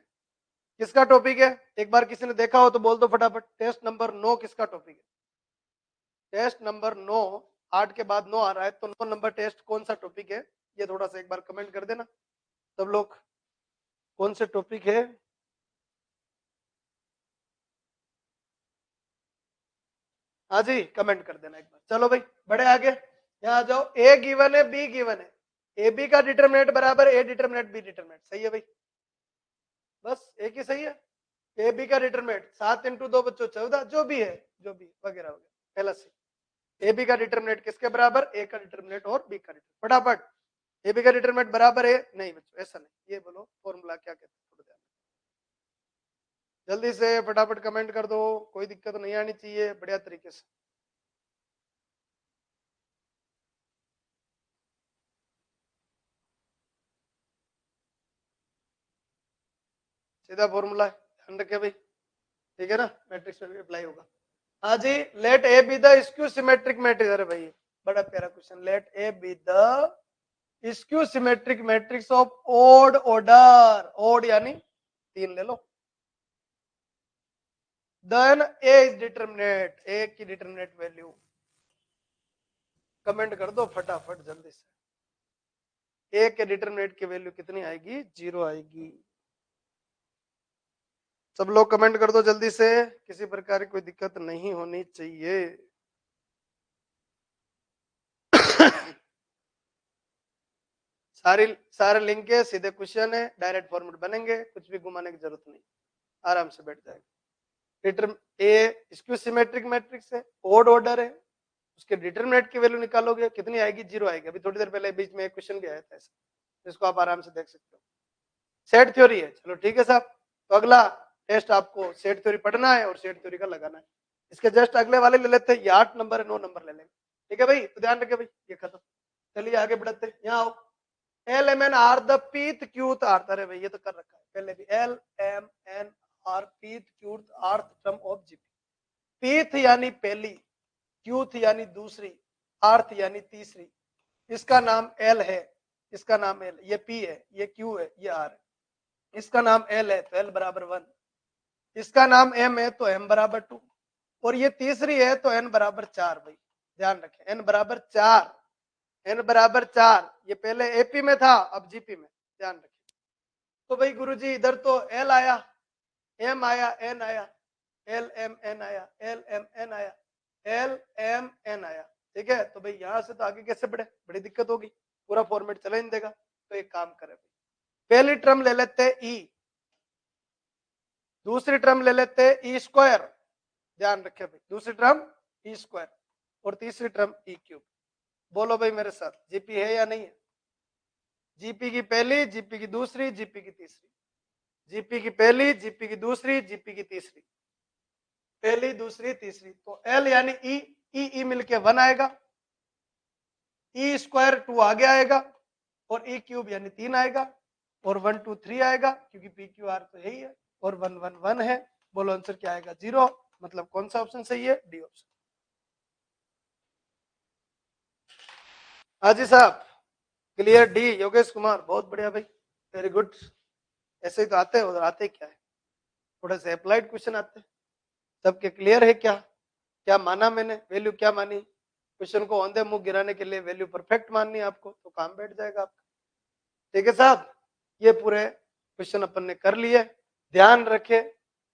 किसका टॉपिक है, एक बार किसी ने देखा हो तो बोल दो फटाफट, टेस्ट नंबर 9 किसका टॉपिक है, टेस्ट नंबर 9, 8 के बाद 9 आ रहा है, तो 9 नंबर टेस्ट कौन सा टॉपिक है, ये थोड़ा सा एक बार कमेंट कर देना सब लोग, कौन से टॉपिक है। हाँ जी कमेंट कर देना एक बार। चलो भाई बड़े आगे, यहाँ आ जाओ, ए गिवन है बी गिवन है, ए बी का डिटरमिनेंट बराबर ए डिटरमिनेंट बी डिटरमिनेंट, सही है भाई, बस एक ही सही है। ए बी का डिटरमिनेंट 7 × 2 बच्चों 14, जो भी वगैरह वगैरह, पहला सही। ए बी का डिटरमिनेंट किसके बराबर, ए का डिटरमिनेंट और बी का डिटरमिनेंट, फटाफट। ए बी का डिटरमिनेंट बराबर है, नहीं बच्चों ऐसा नहीं, ये बोलो फॉर्मूला क्या कहते हैं, जल्दी से फटाफट कमेंट कर दो, कोई दिक्कत नहीं आनी चाहिए, बढ़िया तरीके से। सीधा फॉर्मूला है, ध्यान रखे भाई, ठीक है ना, मैट्रिक्स में भी अप्लाई होगा। हाँ जी, let A B the skew symmetric matrix. अरे भाई बड़ा प्यारा question, let A B the skew symmetric matrix of odd order, odd यानी 3 ले लो, then A is determinant, A की डिटरमिनेट वैल्यू। कमेंट कर दो फटाफट जल्दी से, ए के डिटरमिनेट की वैल्यू कितनी आएगी? 0 आएगी। सब लोग कमेंट कर दो जल्दी से, किसी प्रकार की कोई दिक्कत नहीं होनी चाहिए। सारे लिंक है, सीधे क्वेश्चन है, डायरेक्ट फॉर्मेट बनेंगे, कुछ भी घुमाने की जरूरत नहीं, आराम से बैठ जाएगा। डिटरम ए स्क्यू सिमेट्रिक मैट्रिक्स है, ओड ऑर्डर है, उसके डिटरमिनेंट की वैल्यू निकालोगे कितनी आएगी? 0 आएगी। अभी थोड़ी देर पहले बीच में एक क्वेश्चन भी आया था ऐसा, इसको आप आराम से देख सकते हो। सेट थ्योरी है, चलो ठीक है साहब। तो अगला टेस्ट आपको सेट थ्योरी पढ़ना है और सेट थ्योरी का लगाना है। इसके जस्ट अगले वाले ले लेते हैं, ये 8 नंबर है, 9 नंबर ले लेंगे, ठीक है भाई, तो ध्यान रखे भाई, ये खत्म। चलिए आगे बढ़ते हैं, यहाँ आओ। L M N R the pth qth rth, अरे भाई ये तो कर रखा है पहले भी, L M N R pth qth rth term of GP. Pith यानी पहली, क्यूथ यानी दूसरी, आर्थ यानी तीसरी। इसका नाम एल है, इसका नाम एल, ये पी है, ये क्यू है, ये आर है। इसका नाम एल है तो एल बराबर 1, इसका नाम एम है तो एम बराबर 2, और ये तीसरी है तो एन बराबर 4। भाई ध्यान रखें, एन बराबर 4, एन बराबर 4। ये पहले एपी में था, अब जीपी में, ध्यान रखें। तो भाई गुरुजी इधर तो एल आया, एम आया, एन आया, एल एम एन आया, एल एम एन आया, एल एम एन आया, ठीक है। तो भाई यहां से तो आगे कैसे बढ़े, बड़ी दिक्कत होगी, पूरा फॉर्मेट चला नहीं देगा। तो एक काम करें भाई, पहली टर्म ले लेते हैं ई, दूसरी टर्म ले लेते हैं ई स्क्वायर, ध्यान रखें भाई, दूसरी टर्म ई स्क्वायर, और तीसरी टर्म ई क्यूब। बोलो भाई मेरे साथ, जीपी है या नहीं है? जीपी की पहली, जीपी की दूसरी, जीपी की तीसरी, जीपी की पहली, जीपी की दूसरी, जीपी की तीसरी, पहली दूसरी तीसरी। तो एल यानी ई, ई मिलके 1 आएगा, ई स्क्वायर 2 आगे आएगा, और ई क्यूब यानी 3 आएगा, और 1 2 3 आएगा, क्योंकि पी क्यू आर तो यही है, और 1 1 1 है। बोलो आंसर क्या आएगा? 0। मतलब कौन सा ऑप्शन सही है? D option. हाजी साहब क्लियर, डी। योगेश कुमार बहुत बढ़िया भाई, वेरी गुड। ऐसे ही तो आते हैं, उधर आते क्या है, थोड़े से अप्लाइड क्वेश्चन आते हैं। सबके क्लियर है क्या? क्या माना मैंने, वैल्यू क्या मानी? क्वेश्चन को औंधे मुंह गिराने के लिए वैल्यू परफेक्ट माननी है आपको, तो काम बैठ जाएगा आपका, ठीक है साहब। ये पूरे क्वेश्चन अपन ने कर लिए, ध्यान रखे